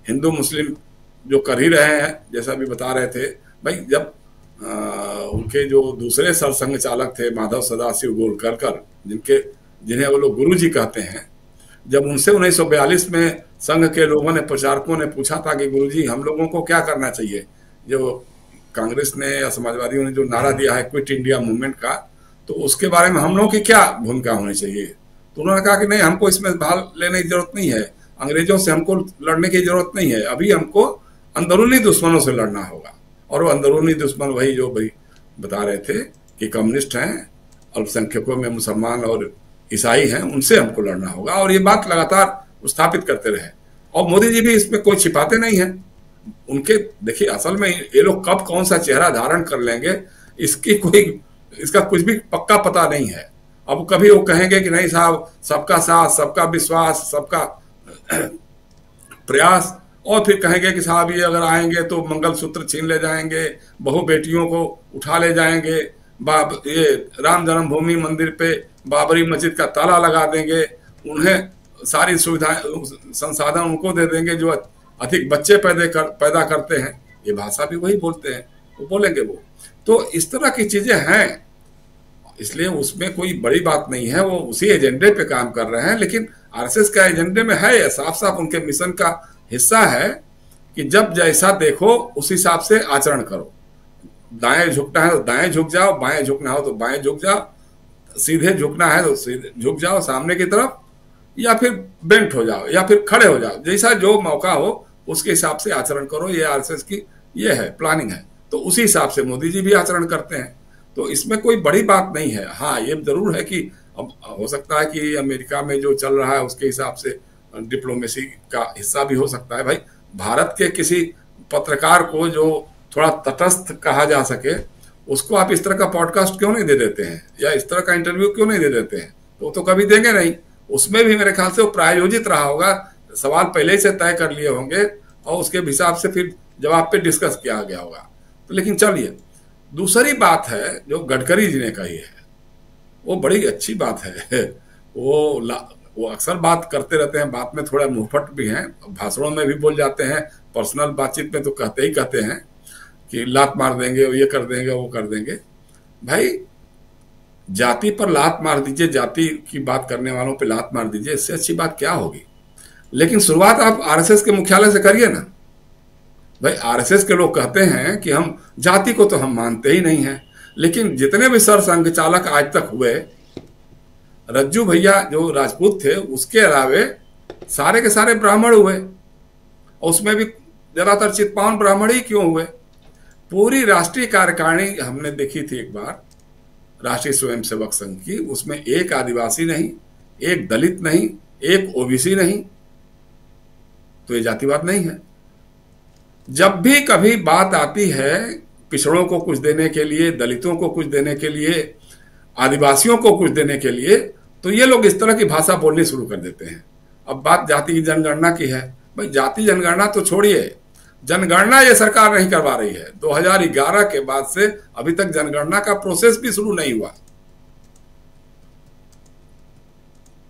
हिंदू मुस्लिम जो कर ही रहे हैं, जैसा भी बता रहे थे भाई, जब उनके जो दूसरे सरसंघ चालक थे माधव सदाशिव गोलवलकर, जिन्हें वो लोग गुरु जी कहते हैं, जब उनसे 1942 में संघ के लोगों ने, प्रचारकों ने पूछा था कि गुरुजी हम लोगों को क्या करना चाहिए, जो कांग्रेस ने या समाजवादियों ने जो नारा दिया है क्विट इंडिया मूवमेंट का, तो उसके बारे में हम लोगों की क्या भूमिका होनी चाहिए। तो उन्होंने कहा कि नहीं, हमको इसमें भाग लेने की जरूरत नहीं है, अंग्रेजों से हमको लड़ने की जरूरत नहीं है, अभी हमको अंदरूनी दुश्मनों से लड़ना होगा। और वो अंदरूनी दुश्मन वही जो भाई बता रहे थे कि कम्युनिस्ट हैं, अल्पसंख्यकों में मुसलमान और ईसाई हैं, उनसे हमको लड़ना होगा। और ये बात लगातार स्थापित करते रहे। और मोदी जी भी इसमें कोई छिपाते नहीं है। उनके देखिए असल में ये लोग कब कौन सा चेहरा धारण कर लेंगे इसका कुछ भी पक्का पता नहीं है। अब कभी वो कहेंगे कि नहीं साहब सबका साथ, सबका विश्वास, सबका प्रयास, और फिर कहेंगे कि साहब ये अगर आएंगे तो मंगलसूत्र छीन ले जाएंगे, बहु बेटियों को उठा ले जाएंगे, ये राम जन्मभूमि मंदिर पे बाबरी मस्जिद का ताला लगा देंगे, उन्हें सारी सुविधाएं संसाधन उनको दे देंगे जो अधिक बच्चे पैदा करते हैं। ये भाषा भी वही बोलते हैं, वो बोलेंगे वो। तो इस तरह की चीजें हैं, इसलिए उसमें कोई बड़ी बात नहीं है। वो उसी एजेंडे पे काम कर रहे हैं, लेकिन आरएसएस का एजेंडे में है, साफ साफ उनके मिशन का हिस्सा है कि जब जैसा देखो उस हिसाब से आचरण करो। दाएं झुकना है तो दाएं झुक जाओ, बाएं झुकना हो तो बाएं झुक जाओ, सीधे झुकना है तो सीधे झुक जाओ सामने की तरफ, या फिर बेंट हो जाओ, या फिर खड़े हो जाओ, जैसा जो मौका हो उसके हिसाब से आचरण करो। ये आरएसएस की ये है प्लानिंग है। तो उसी हिसाब से मोदी जी भी आचरण करते हैं। तो इसमें कोई बड़ी बात नहीं है। हाँ, ये जरूर है कि अब हो सकता है कि अमेरिका में जो चल रहा है उसके हिसाब से डिप्लोमेसी का हिस्सा भी हो सकता है। भाई, भारत के किसी पत्रकार को जो थोड़ा तटस्थ कहा जा सके, उसको आप इस तरह का पॉडकास्ट क्यों नहीं दे देते हैं, या इस तरह का इंटरव्यू क्यों नहीं दे देते हैं? तो कभी देंगे नहीं। उसमें भी मेरे ख्याल से वो प्रायोजित रहा होगा, सवाल पहले ही से तय कर लिए होंगे और उसके हिसाब से फिर जवाब पे डिस्कस किया गया होगा। तो लेकिन चलिए, दूसरी बात है जो गडकरी जी ने कही है, वो बड़ी अच्छी बात है। वो अक्सर बात करते रहते हैं, बात में थोड़ा मुंहफट भी हैं, भाषणों में भी बोल जाते हैं, पर्सनल बातचीत में तो कहते हैं कि लात मार देंगे, ये कर देंगे, वो कर देंगे। भाई, जाति पर लात मार दीजिए, जाति की बात करने वालों पे लात मार दीजिए, इससे अच्छी बात क्या होगी। लेकिन शुरुआत आप आरएसएस के मुख्यालय से करिए ना। भाई, आरएसएस के लोग कहते हैं कि हम जाति को तो हम मानते ही नहीं हैं, लेकिन जितने भी सरसंघ चालक आज तक हुए, रज्जू भैया जो राजपूत थे, उसके अलावे सारे के सारे ब्राह्मण हुए, और उसमें भी ज्यादातर चितपावन ब्राह्मण ही क्यों हुए। पूरी राष्ट्रीय कार्यकारिणी हमने देखी थी एक बार, राष्ट्रीय स्वयंसेवक संघ की, उसमें एक आदिवासी नहीं, एक दलित नहीं, एक ओबीसी नहीं। तो ये जातिवाद नहीं है। जब भी कभी बात आती है पिछड़ों को कुछ देने के लिए, दलितों को कुछ देने के लिए, आदिवासियों को कुछ देने के लिए, तो ये लोग इस तरह की भाषा बोलनी शुरू कर देते हैं। अब बात जाति की जनगणना की है। भाई, जाति जनगणना तो छोड़िए, जनगणना ये सरकार नहीं करवा रही है। 2011 के बाद से अभी तक जनगणना का प्रोसेस भी शुरू नहीं हुआ।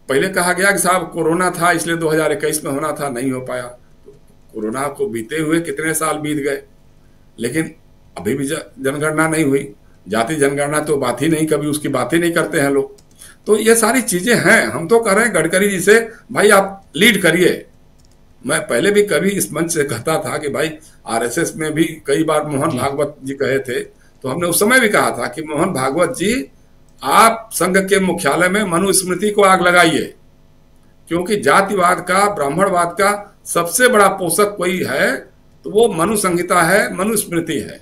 पहले कहा गया कि साहब कोरोना था इसलिए 2021 में होना था, नहीं हो पाया। तो कोरोना को बीते हुए कितने साल बीत गए, लेकिन अभी भी जनगणना नहीं हुई। जाति जनगणना तो बात ही नहीं, कभी उसकी बात ही नहीं करते हैं लोग। तो ये सारी चीजें हैं। हम तो कह रहे हैं गडकरी जी से, भाई आप लीड करिए। मैं पहले भी कभी इस मंच से कहता था कि भाई आरएसएस में भी कई बार मोहन भागवत जी कहे थे, तो हमने उस समय भी कहा था कि मोहन भागवत जी, आप संघ के मुख्यालय में मनुस्मृति को आग लगाइए, क्योंकि जातिवाद का, ब्राह्मणवाद का सबसे बड़ा पोषक कोई है तो वो मनु संहिता है, मनुस्मृति है,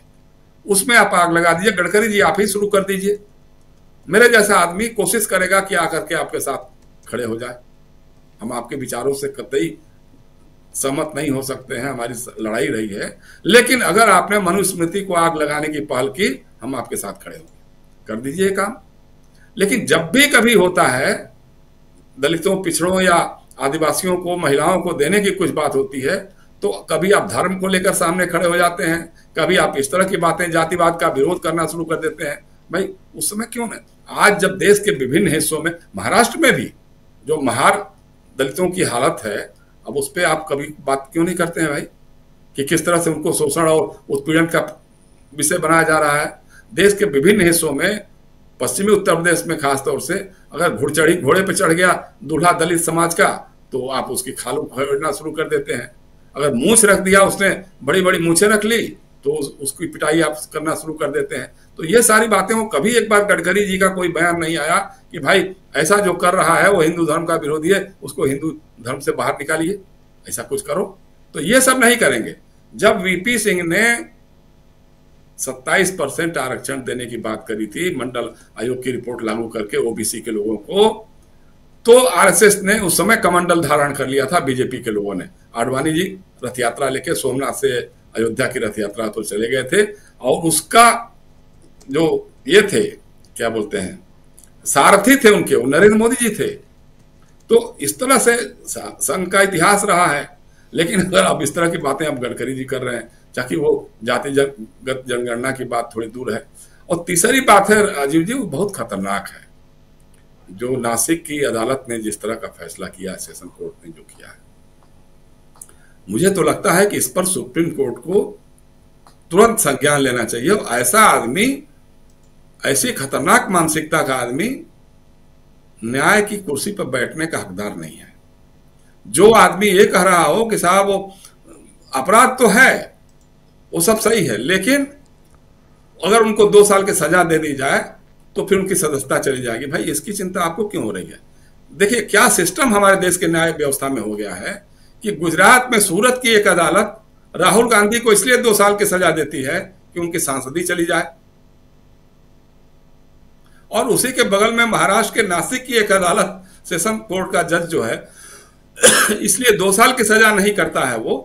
उसमें आप आग लगा दीजिए। गडकरी जी आप ही शुरू कर दीजिए। मेरे जैसा आदमी कोशिश करेगा कि आकर के आपके साथ खड़े हो जाए। हम आपके विचारों से कतई सहमत नहीं हो सकते हैं, हमारी लड़ाई रही है, लेकिन अगर आपने मनुस्मृति को आग लगाने की पहल की, हम आपके साथ खड़े होंगे, कर दीजिए काम। लेकिन जब भी कभी होता है दलितों, पिछड़ों या आदिवासियों को, महिलाओं को देने की कुछ बात होती है, तो कभी आप धर्म को लेकर सामने खड़े हो जाते हैं, कभी आप इस तरह की बातें, जातिवाद का विरोध करना शुरू कर देते हैं। भाई उस समय क्यों नहीं? आज जब देश के विभिन्न हिस्सों में, महाराष्ट्र में भी जो महार दलितों की हालत है, अब उस पर आप कभी बात क्यों नहीं करते हैं भाई, कि किस तरह से उनको शोषण और उत्पीड़न का विषय बनाया जा रहा है। देश के विभिन्न हिस्सों में, पश्चिमी उत्तर प्रदेश में खासतौर से, अगर घोड़े पे चढ़ गया दूल्हा दलित समाज का, तो आप उसकी खाल उखाड़ना शुरू कर देते हैं। अगर मूछ रख दिया उसने, बड़ी बड़ी मूछें रख ली, तो उसकी पिटाई आप करना शुरू कर देते हैं। तो ये सारी बातें हो, कभी एक बार गडकरी जी का कोई बयान नहीं आया कि भाई ऐसा जो कर रहा है वो हिंदू धर्म का विरोधी है, उसको हिंदू धर्म से बाहर निकालिए, ऐसा कुछ करो। तो ये सब नहीं करेंगे। जब वीपी सिंह ने 27% आरक्षण देने की बात करी थी, मंडल आयोग की रिपोर्ट लागू करके ओबीसी के लोगों को, तो आरएसएस ने उस समय कमंडल धारण कर लिया था, बीजेपी के लोगों ने। आडवाणी जी रथ यात्रा लेके सोमनाथ से अयोध्या की रथ यात्रा तो चले गए थे, और उसका जो ये थे, क्या बोलते हैं, सारथी थे उनके, वो नरेंद्र मोदी जी थे। तो इस तरह से संघ का इतिहास रहा है। लेकिन अगर आप इस तरह की बातें आप गडकरी जी कर रहे हैं, चाहे वो जातिगत जनगणना की बात थोड़ी दूर है। और तीसरी बात है राजीव जी, वो बहुत खतरनाक है, जो नासिक की अदालत ने जिस तरह का फैसला किया, सेशन कोर्ट ने जो किया है, मुझे तो लगता है कि इस पर सुप्रीम कोर्ट को तुरंत संज्ञान लेना चाहिए। ऐसा आदमी, ऐसी खतरनाक मानसिकता का आदमी न्याय की कुर्सी पर बैठने का हकदार नहीं है। जो आदमी ये कह रहा हो कि साहब वो अपराध तो है, वो सब सही है, लेकिन अगर उनको 2 साल की सजा दे दी जाए तो फिर उनकी सदस्यता चली जाएगी, भाई इसकी चिंता आपको क्यों हो रही है? देखिए क्या सिस्टम हमारे देश के न्याय व्यवस्था में हो गया है कि गुजरात में सूरत की एक अदालत राहुल गांधी को इसलिए 2 साल की सजा देती है कि उनकी सांसदी चली जाए, और उसी के बगल में महाराष्ट्र के नासिक की एक अदालत, सेशन कोर्ट का जज जो है, इसलिए 2 साल की सजा नहीं करता है वो,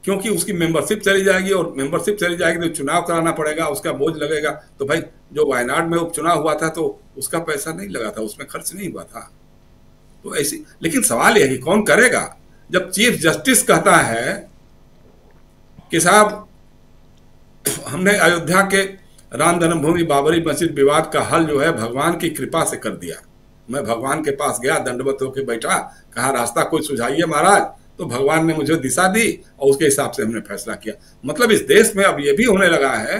क्योंकि उसकी मेंबरशिप चली जाएगी, और मेंबरशिप चली जाएगी तो चुनाव कराना पड़ेगा, उसका बोझ लगेगा। तो भाई जो वायनाड में उपचुनाव हुआ था तो उसका पैसा नहीं लगा था, उसमें खर्च नहीं हुआ था। तो ऐसी, लेकिन सवाल यह है कि कौन करेगा? जब चीफ जस्टिस कहता है कि साहब हमने अयोध्या के राम जन्मभूमि बाबरी मस्जिद विवाद का हल जो है भगवान की कृपा से कर दिया, मैं भगवान के पास गया, दंडवत होकर बैठा, कहा रास्ता कोई सुझाइए महाराज, तो भगवान ने मुझे दिशा दी और उसके हिसाब से हमने फैसला किया। मतलब इस देश में अब यह भी होने लगा है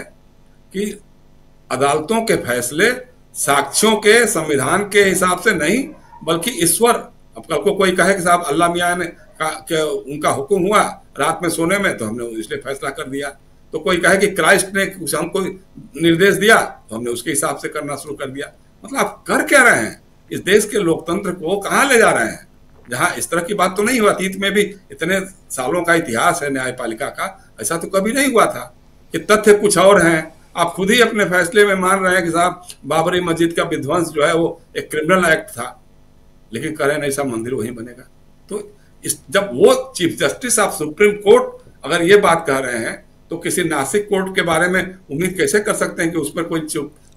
कि अदालतों के फैसले साक्ष्यों के, संविधान के हिसाब से नहीं, बल्कि ईश्वर, अब कल को कोई कहे कि साहब अल्लाह मियाँ ने उनका हुक्म हुआ रात में सोने में तो हमने इसलिए फैसला कर दिया, तो कोई कहे कि क्राइस्ट ने हमको निर्देश दिया तो हमने उसके हिसाब से करना शुरू कर दिया। मतलब आप कर क्या रहे हैं? इस देश के लोकतंत्र को कहाँ ले जा रहे हैं? जहां इस तरह की बात तो नहीं हुआ, अतीत में भी इतने सालों का इतिहास है न्यायपालिका का, ऐसा तो कभी नहीं हुआ था कि तथ्य कुछ और हैं। आप खुद ही अपने फैसले में मान रहे हैं कि साहब बाबरी मस्जिद का विध्वंस जो है वो एक क्रिमिनल एक्ट था, लेकिन कह रहे हैं ऐसा मंदिर वहीं बनेगा। तो जब वो chief justice of supreme court अगर ये बात कह रहे हैं, तो किसी नासिक कोर्ट के बारे में उम्मीद कैसे कर सकते हैं कि उस पर कोई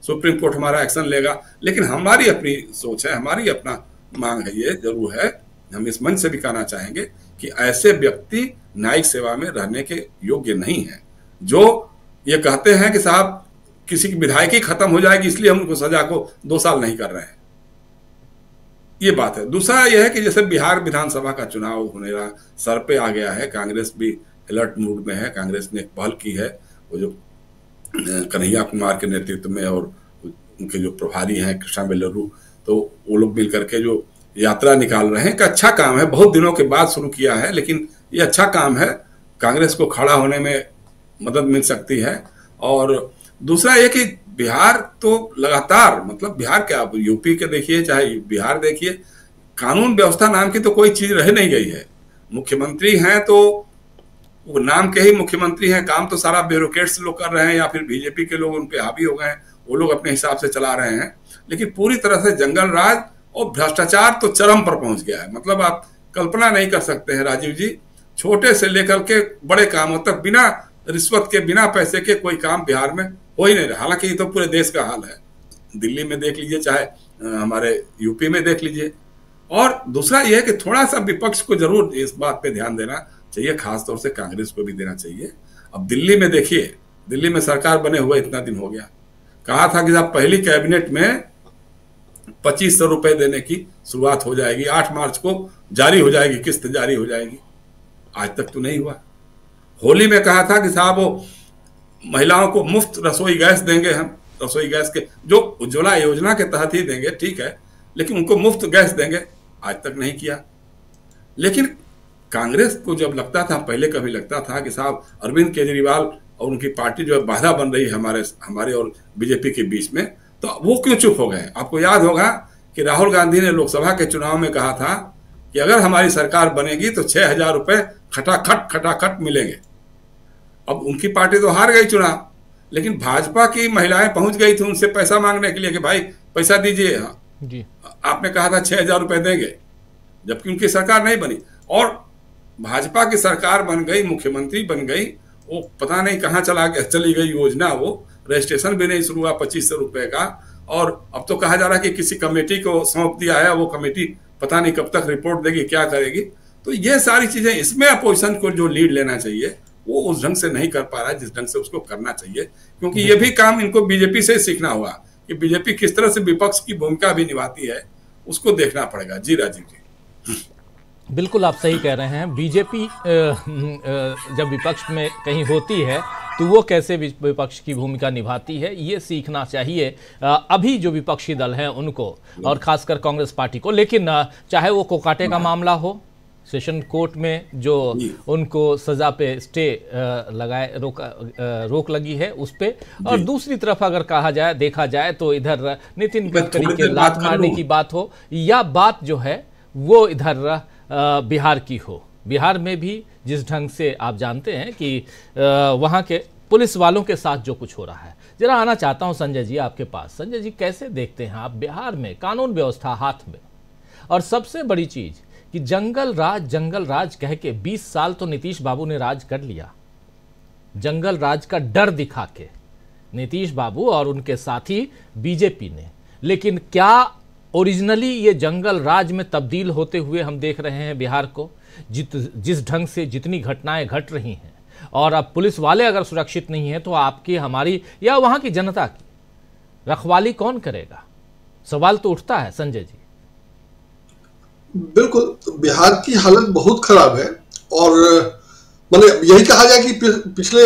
सुप्रीम कोर्ट हमारा एक्शन लेगा? लेकिन हमारी अपनी सोच है, हमारी अपना मांग है, ये जरूर है, हम इस मंच से भी कहना चाहेंगे कि ऐसे व्यक्ति न्यायिक सेवा में रहने के योग्य नहीं है, जो ये कहते हैं कि साहब किसी की विधायकी खत्म हो जाएगी इसलिए हम उनको सजा को 2 साल नहीं कर रहे हैं। ये बात है। दूसरा यह है कि जैसे बिहार विधानसभा का चुनाव होने रहा, सर पे आ गया है, कांग्रेस भी अलर्ट मूड में है। कांग्रेस ने एक पहल की है, वो जो कन्हैया कुमार के नेतृत्व में और उनके जो प्रभारी हैं कृष्णा बेल्लरू, तो वो लोग मिल करके जो यात्रा निकाल रहे हैं, का अच्छा काम है, बहुत दिनों के बाद शुरू किया है, लेकिन ये अच्छा काम है, कांग्रेस को खड़ा होने में मदद मिल सकती है। और दूसरा ये कि बिहार तो लगातार, मतलब बिहार क्या, आप यूपी के देखिए चाहे बिहार देखिए, कानून व्यवस्था नाम की तो कोई चीज रह नहीं गई है। मुख्यमंत्री हैं तो वो नाम के ही मुख्यमंत्री हैं, काम तो सारा ब्यूरोक्रेट्स लोग कर रहे हैं या फिर बीजेपी के लोग उन पे हावी हो गए हैं, वो लोग अपने हिसाब से चला रहे हैं। लेकिन पूरी तरह से जंगल राज और भ्रष्टाचार तो चरम पर पहुंच गया है। मतलब आप कल्पना नहीं कर सकते हैं राजीव जी, छोटे से लेकर के बड़े कामों तक बिना रिश्वत के, बिना पैसे के कोई काम बिहार में हो ही नहीं रहा। हालांकि ये तो पूरे देश का हाल है, दिल्ली में देख लीजिए, चाहे हमारे यूपी में देख लीजिए। और दूसरा यह है कि थोड़ा सा विपक्ष को जरूर इस बात पे ध्यान देना चाहिए, खासतौर से कांग्रेस को भी देना चाहिए। अब दिल्ली में देखिए, दिल्ली में सरकार बने हुए इतना दिन हो गया, कहा था कि जब पहली कैबिनेट में 2500 रुपए देने की शुरुआत हो जाएगी, 8 मार्च को जारी हो जाएगी, किस्त जारी हो जाएगी, आज तक तो नहीं हुआ। होली में कहा था कि साहब वो महिलाओं को मुफ्त रसोई गैस देंगे, हम रसोई गैस के जो उज्ज्वला योजना के तहत ही देंगे, ठीक है, लेकिन उनको मुफ्त गैस देंगे, आज तक नहीं किया। लेकिन कांग्रेस को जब लगता था, पहले कभी लगता था कि साहब अरविंद केजरीवाल और उनकी पार्टी जो है बाधा बन रही है हमारे और बीजेपी के बीच में, तो वो क्यों चुप हो गए। आपको याद होगा कि राहुल गांधी ने लोकसभा के चुनाव में कहा था कि अगर हमारी सरकार बनेगी तो 6000 रुपए खटाखट मिलेंगे। अब उनकी पार्टी तो हार गई चुनाव, लेकिन भाजपा की महिलाएं पहुंच गई थी उनसे पैसा मांगने के लिए कि भाई पैसा दीजिए, जी आपने कहा था 6000 रुपए देंगे, जबकि उनकी सरकार नहीं बनी। और भाजपा की सरकार बन गई, मुख्यमंत्री बन गई, वो पता नहीं कहाँ चली गई योजना, वो रजिस्ट्रेशन भी नहीं शुरू हुआ 2500 रुपए का। और अब तो कहा जा रहा है कि किसी कमेटी को सौंप दिया है, वो कमेटी पता नहीं कब तक रिपोर्ट देगी, क्या करेगी। तो ये सारी चीजें, इसमें अपोजिशन को जो लीड लेना चाहिए वो उस ढंग से नहीं कर पा रहा है जिस ढंग से उसको करना चाहिए, क्योंकि ये भी काम इनको बीजेपी से सीखना होगा कि बीजेपी किस तरह से विपक्ष की भूमिका भी निभाती है, उसको देखना पड़ेगा। जी राजीव जी, बिल्कुल आप सही कह रहे हैं। बीजेपी जब विपक्ष में कहीं होती है तो वो कैसे विपक्ष की भूमिका निभाती है, ये सीखना चाहिए अभी जो विपक्षी दल हैं उनको, और खासकर कांग्रेस पार्टी को। लेकिन चाहे वो कोकाटे का मामला हो, सेशन कोर्ट में जो उनको सजा पे स्टे रोक लगी है उस पे, और दूसरी तरफ अगर कहा जाए, देखा जाए तो इधर नितिन गडकरी के लात मारने की बात हो, या बात जो है वो इधर बिहार की हो। बिहार में भी जिस ढंग से आप जानते हैं कि वहाँ के पुलिस वालों के साथ जो कुछ हो रहा है, जरा आना चाहता हूँ संजय जी आपके पास। संजय जी, कैसे देखते हैं आप बिहार में कानून व्यवस्था हाथ में, और सबसे बड़ी चीज कि जंगल राज कह के 20 साल तो नीतीश बाबू ने राज कर लिया, जंगल राज का डर दिखा के नीतीश बाबू और उनके साथी बीजेपी ने। लेकिन क्या ओरिजिनली ये जंगल राज में तब्दील होते हुए हम देख रहे हैं बिहार को? जिस ढंग से जितनी घटनाएं घट रही हैं, और अब पुलिस वाले अगर सुरक्षित नहीं है तो आपकी, हमारी या वहां की जनता की रखवाली कौन करेगा? सवाल तो उठता है संजय जी। बिल्कुल, बिहार की हालत बहुत खराब है, और मतलब यही कहा जाए कि पिछले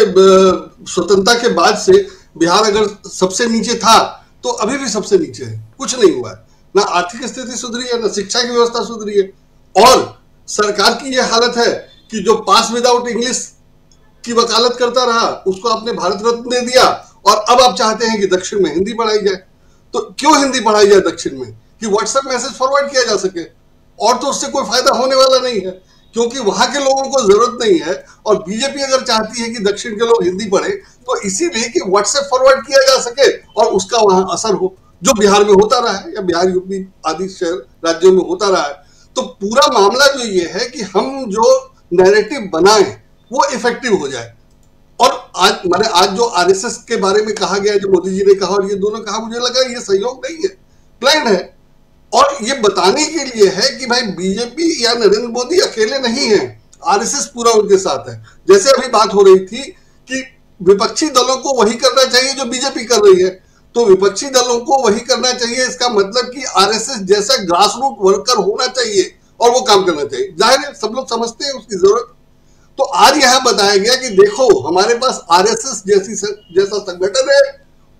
स्वतंत्रता के बाद से बिहार अगर सबसे नीचे था तो अभी भी सबसे नीचे है। कुछ नहीं हुआ है, ना आर्थिक स्थिति सुधरी है, ना शिक्षा की व्यवस्था सुधरी है, और सरकार की यह हालत है कि जो पास विदाउट इंग्लिश की वकालत करता रहा उसको आपने भारत रत्न दे दिया, और अब आप चाहते हैं कि दक्षिण में हिंदी पढ़ाई जाए। तो क्यों हिंदी पढ़ाई जाए दक्षिण में? कि व्हाट्सएप मैसेज फॉरवर्ड किया जा सके, और तो उससे कोई फायदा होने वाला नहीं है, क्योंकि वहां के लोगों को जरूरत नहीं है। और बीजेपी अगर चाहती है कि दक्षिण के लोग हिंदी पढ़े तो इसीलिए कि व्हाट्सएप फॉरवर्ड किया जा सके और उसका वहां असर हो, जो बिहार में होता रहा है या बिहार, यूपी आदि शहर राज्यों में होता रहा है। तो पूरा मामला जो ये है कि हम जो नैरेटिव बनाएं वो इफेक्टिव हो जाए। और आज जो आरएसएस के बारे में कहा गया, जो मोदी जी ने कहा और ये दोनों कहा, मुझे लगा ये सहयोग नहीं है, प्लान है। और ये बताने के लिए है कि भाई बीजेपी या नरेंद्र मोदी अकेले नहीं है, आरएसएस पूरा उनके साथ है। जैसे अभी बात हो रही थी कि विपक्षी दलों को वही करना चाहिए जो बीजेपी कर रही है, तो विपक्षी दलों को वही करना चाहिए, इसका मतलब कि आरएसएस जैसा ग्रास रूट वर्कर होना चाहिए और वो काम करना चाहिए। जाहिर है सब लोग समझते हैं उसकी जरूरत। तो आज यहां बताया गया कि देखो हमारे पास आरएसएस जैसा संगठन है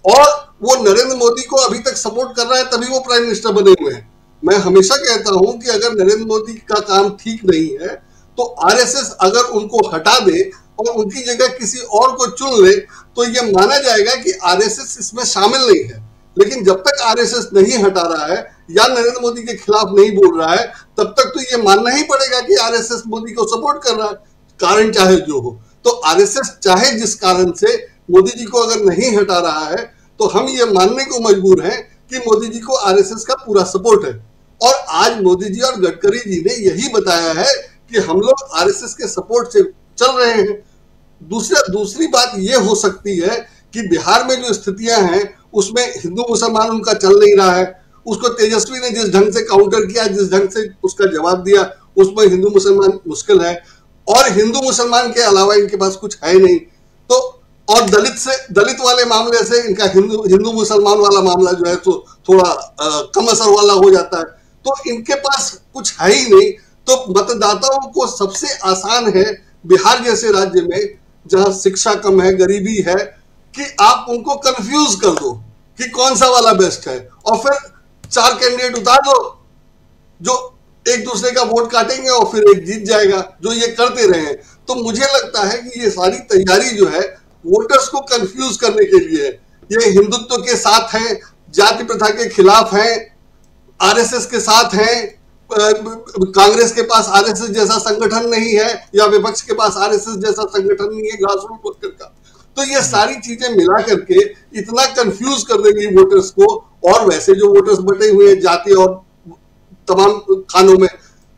और वो नरेंद्र मोदी को अभी तक सपोर्ट कर रहा है, तभी वो प्राइम मिनिस्टर बने हुए हैं। मैं हमेशा कहता हूं कि अगर नरेंद्र मोदी का काम ठीक नहीं है तो आरएसएस अगर उनको हटा दे और उनकी जगह किसी और को चुन ले तो ये माना जाएगा कि आरएसएस इसमें शामिल नहीं है। लेकिन जब तक आरएसएस नहीं हटा रहा है या नरेंद्र मोदी के खिलाफ नहीं बोल रहा है, तब तक तो ये मानना ही पड़ेगा कि आरएसएस मोदी को सपोर्ट कर रहा है, कारण चाहे जो हो। तो आरएसएस चाहे जिस कारण से मोदी जी को अगर नहीं हटा रहा है तो हम ये मानने को मजबूर हैं कि मोदी जी को आरएसएस का पूरा सपोर्ट है। और आज मोदी जी और गडकरी जी ने यही बताया है कि हम लोग आरएसएस के सपोर्ट से चल रहे हैं। दूसरी बात ये हो सकती है कि बिहार में जो स्थितियां हैं उसमें हिंदू मुसलमान उनका चल नहीं रहा है। उसको तेजस्वी ने जिस ढंग से काउंटर किया, जिस ढंग से उसका जवाब दिया, उसमें हिंदू मुसलमान मुश्किल है। और हिंदू मुसलमान के अलावा इनके पास कुछ है नहीं। तो और दलित वाले मामले से इनका हिंदू मुसलमान वाला मामला जो है तो थोड़ा कम असर वाला हो जाता है। तो इनके पास कुछ है ही नहीं। तो मतदाताओं को सबसे आसान है बिहार जैसे राज्य में जहां शिक्षा कम है, गरीबी है, कि आप उनको कंफ्यूज कर दो कि कौन सा वाला बेस्ट है और फिर 4 कैंडिडेट उतार दो जो एक दूसरे का वोट काटेंगे और फिर एक जीत जाएगा, जो ये करते रहे हैं। तो मुझे लगता है कि ये सारी तैयारी जो है वोटर्स को कंफ्यूज करने के लिए है। ये हिंदुत्व के साथ है, जाति प्रथा के खिलाफ है, आरएसएस के साथ है, कांग्रेस के पास आरएसएस जैसा संगठन नहीं है या विपक्ष के पास आरएसएस जैसा संगठन नहीं है ग्रासरूट वर्कर का। तो ये सारी चीजें मिला करके इतना कंफ्यूज कर देंगी वोटर्स को। और वैसे जो वोटर्स बटे हुए हैं जाति और तमाम खानों में,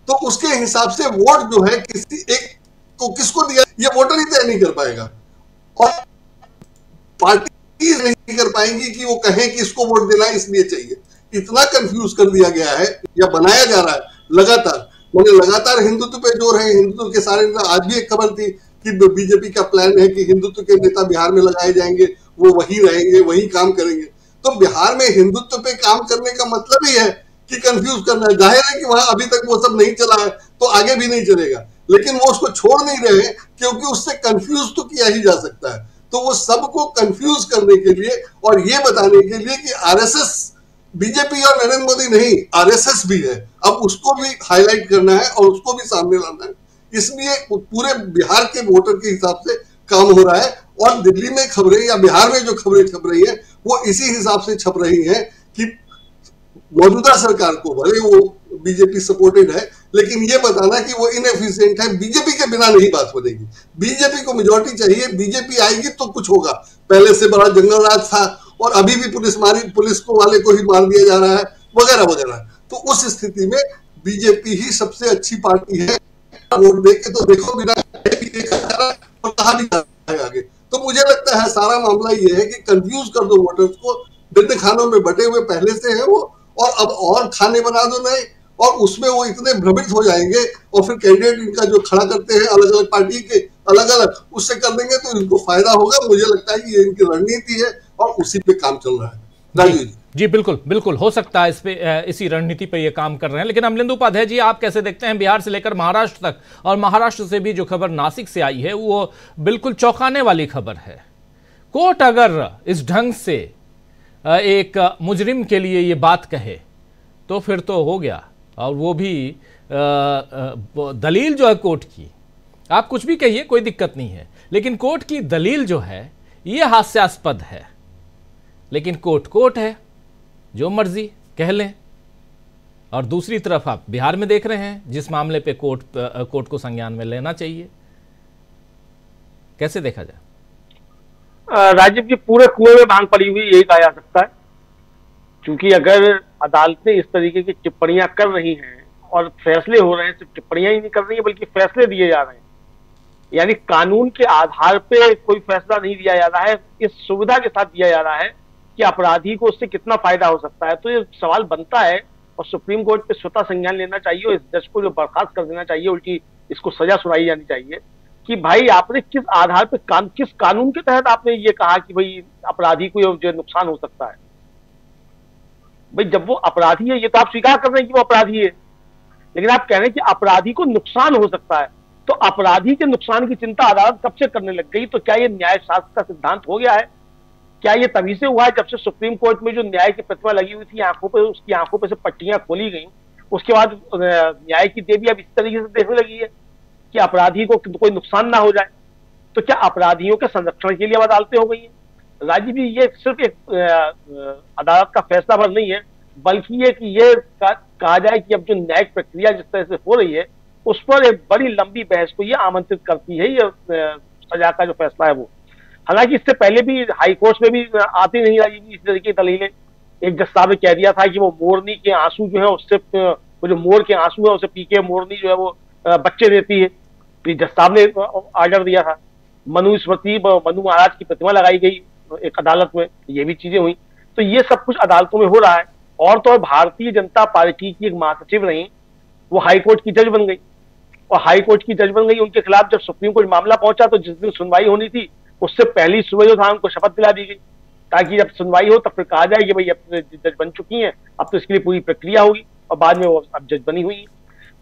तो उसके हिसाब से वोट जो है किसी एक को किसको दिया ये वोटर ही तय नहीं कर पाएगा और पार्टी नहीं कर पाएंगी कि वो कहें कि इसको वोट देना इसलिए चाहिए। इतना कंफ्यूज कर दिया गया है या बनाया जा रहा है लगातार हिंदुत्व पे जोर है। हिंदुत्व के सारे, आज भी एक खबर थी कि बीजेपी का प्लान है कि हिंदुत्व के नेता बिहार में लगाए जाएंगे, वो वहीं रहेंगे, वहीं काम करेंगे। तो बिहार में हिंदुत्व पे काम करने का मतलब ही है कि कंफ्यूज करना है। जाहिर है कि वहां अभी तक वो सब नहीं चला है तो आगे भी नहीं चलेगा, लेकिन वो उसको छोड़ नहीं रहे क्योंकि उससे कंफ्यूज तो किया ही जा सकता है। तो वो सबको कंफ्यूज करने के लिए और ये बताने के लिए कि आरएसएस बीजेपी और नरेंद्र मोदी नहीं, आरएसएस भी है, अब उसको भी हाईलाइट करना है और उसको भी सामने लाना है। इसलिए पूरे बिहार के वोटर के हिसाब से काम हो रहा है। और दिल्ली में खबरें या बिहार में जो खबरें छप रही है वो इसी हिसाब से छप रही है कि मौजूदा सरकार को, भले वो बीजेपी सपोर्टेड है, लेकिन ये बताना कि वो इनएफिशिएंट है, बीजेपी के बिना नहीं बात बनेगी। बीजेपी को मेजॉरिटी चाहिए, बीजेपी आएगी तो कुछ होगा। पहले से बड़ा जंगल राज था और अभी भी पुलिस को वाले को ही मार दिया जा रहा है वगैरह वगैरह। तो उस स्थिति में बीजेपी ही सबसे अच्छी पार्टी है। वोट दे के तो देखो बिना और कहा भी आगे। तो मुझे लगता है सारा मामला ये है कि कंफ्यूज कर दो वोटर्स को। विभिन्न खानों में बटे हुए पहले से है वो, और अब और खाने बना दो नए, और उसमें वो इतने भ्रमित हो जाएंगे और फिर कैंडिडेट इनका जो खड़ा करते हैं अलग अलग पार्टी के अलग अलग उससे कर देंगे तो इनको फायदा होगा। मुझे लगता है कि ये इनकी रणनीति है और उसी पे काम चल रहा है। राजीव जी बिल्कुल बिल्कुल हो सकता है, इस पे इसी रणनीति पर ये काम कर रहे हैं। लेकिन अमलेंदु उपाध्याय जी, आप कैसे देखते हैं बिहार से लेकर महाराष्ट्र तक, और महाराष्ट्र से भी जो खबर नासिक से आई है वो बिल्कुल चौंकाने वाली खबर है। कोर्ट अगर इस ढंग से एक मुजरिम के लिए ये बात कहे तो फिर तो हो गया, और वो भी दलील जो है कोर्ट की, आप कुछ भी कहिए कोई दिक्कत नहीं है, लेकिन कोर्ट की दलील जो है ये हास्यास्पद है। लेकिन कोर्ट है, जो मर्जी कह लें। और दूसरी तरफ आप बिहार में देख रहे हैं जिस मामले पे कोर्ट को संज्ञान में लेना चाहिए, कैसे देखा जाए? राजीव जी, पूरे कुएं में बांग पड़ी हुई यही कहा जा सकता है, क्योंकि अगर अदालतें इस तरीके की टिप्पणियां कर रही हैं और फैसले हो रहे हैं, सिर्फ टिप्पणियां ही नहीं कर रही है बल्कि फैसले दिए जा रहे हैं, यानी कानून के आधार पे कोई फैसला नहीं दिया जा रहा है, इस सुविधा के साथ दिया जा रहा है कि अपराधी को उससे कितना फायदा हो सकता है। तो ये सवाल बनता है और सुप्रीम कोर्ट पे स्वतः संज्ञान लेना चाहिए और इस जज को जो बर्खास्त कर देना चाहिए, उल्टी इसको सजा सुनाई जानी चाहिए कि भाई आपने किस आधार पे किस कानून के तहत आपने ये कहा कि भाई अपराधी को जो नुकसान हो सकता है। भाई जब वो अपराधी है, ये तो आप स्वीकार कर रहे हैं कि वो अपराधी है, लेकिन आप कह रहे हैं कि अपराधी को नुकसान हो सकता है, तो अपराधी के नुकसान की चिंता अदालत कब से करने लग गई? तो क्या ये न्याय शास्त्र का सिद्धांत हो गया है क्या ये तभी से हुआ है जब से सुप्रीम कोर्ट में जो न्याय की प्रतिमा लगी हुई थी आंखों पे, उसकी आंखों पे से पट्टियां खोली गई, उसके बाद न्याय की देवी अब इस तरीके से देखने लगी है कि अपराधी को कोई नुकसान ना हो जाए? तो क्या अपराधियों के संरक्षण के लिए अदालतें हो गई हैं? राजीव जी, ये सिर्फ एक अदालत का फैसला भर नहीं है, बल्कि ये कहा जाए कि अब जो न्यायिक प्रक्रिया जिस तरह से हो रही है उस पर एक बड़ी लंबी बहस को ये आमंत्रित करती है, ये सजा का जो फैसला है वो। हालांकि इससे पहले भी हाई कोर्ट में भी आती नहीं राजीव जी इस तरह की दलीलें। एक जज साहब ने कह दिया था कि वो मोरनी के आंसू जो है उससे, वो जो मोर के आंसू है उसे पी के मोरनी जो है वो बच्चे देती है। जज साहब ने ऑर्डर दिया था। मनु महाराज की प्रतिमा लगाई गई एक अदालत में, ये भी चीजें हुई। तो ये सब कुछ अदालतों में हो रहा है। और तो भारतीय जनता पार्टी की एक महासचिव रही, वो हाई कोर्ट की जज बन गई, और हाई कोर्ट की जज बन गई। उनके खिलाफ जब सुप्रीम कोर्ट मामला पहुंचा तो जिस दिन सुनवाई होनी थी उससे पहली सुबह जो था उनको शपथ दिला दी गई, ताकि जब सुनवाई हो तब फिर कहा जाए कि भाई अब जज बन चुकी हैं, अब तो इसके लिए पूरी प्रक्रिया होगी, और बाद में वो अब जज बनी हुई है।